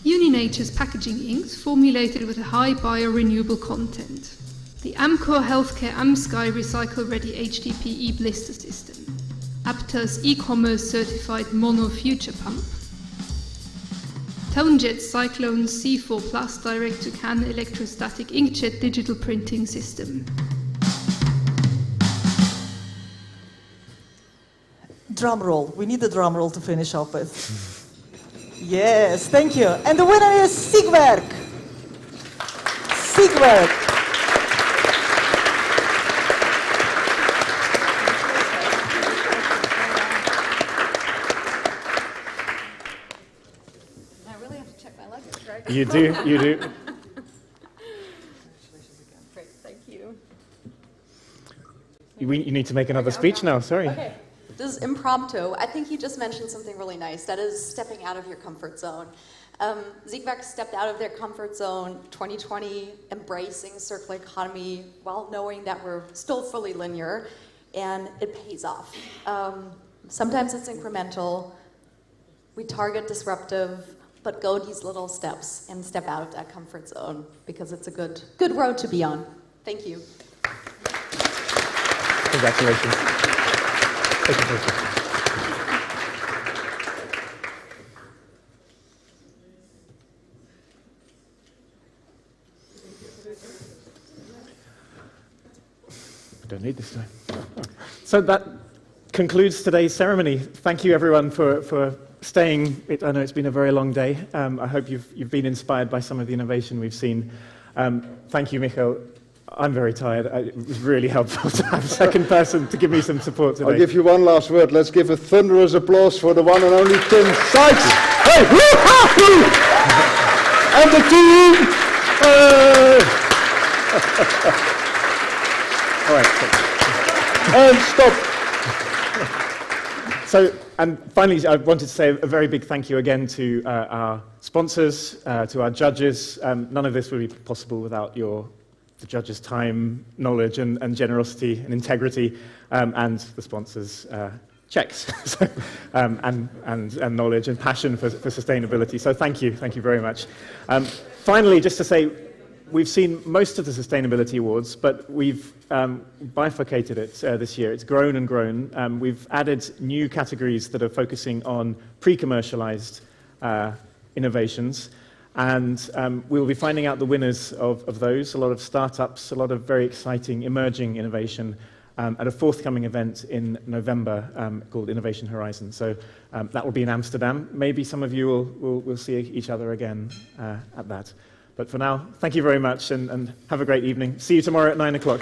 Uninature's packaging inks formulated with a high bio-renewable content. The Amco Healthcare AmSky Recycle Ready HDPE blister system. Aptar's e-commerce certified Mono Future Pump. Tonejet Cyclone C4 Plus direct-to-can electrostatic inkjet digital printing system. Drum roll. We need a drum roll to finish off with. Yes, thank you. And the winner is Sigwerk. Sigwerk. I really have to check my luggage, right? You do, you do. Great, thank you. You need to make another speech now, sorry. Okay. This is impromptu. I think you just mentioned something really nice. That is stepping out of your comfort zone. Ziegwerk stepped out of their comfort zone 2020, embracing circular economy while knowing that we're still fully linear, and it pays off. Sometimes it's incremental. We target disruptive, but go these little steps and step out of that comfort zone, because it's a good road to be on. Thank you. Congratulations. Thank you. I don't need this time. So that concludes today's ceremony. Thank you everyone for staying. I know it's been a very long day. I hope you've been inspired by some of the innovation we've seen. Thank you, Michael. I'm very tired. It was really helpful to have a second person to give me some support today. I'll give you one last word. Let's give a thunderous applause for the one and only Tim Sykes. Hey, woo-hoo! And the team! All right. And stop. So, and finally, I wanted to say a very big thank you again to our sponsors, to our judges. None of this would be possible without the judges' time, knowledge, and generosity and integrity, and the sponsors. checks so, and knowledge and passion for sustainability. So thank you very much. Finally, just to say, we've seen most of the sustainability awards, but we've bifurcated it this year. It's grown and grown. We've added new categories that are focusing on pre-commercialized innovations, and we'll be finding out the winners of those, a lot of startups, a lot of very exciting emerging innovation at a forthcoming event in November called Innovation Horizon. So that will be in Amsterdam. Maybe some of you will see each other again at that. But for now, thank you very much and have a great evening. See you tomorrow at 9 o'clock.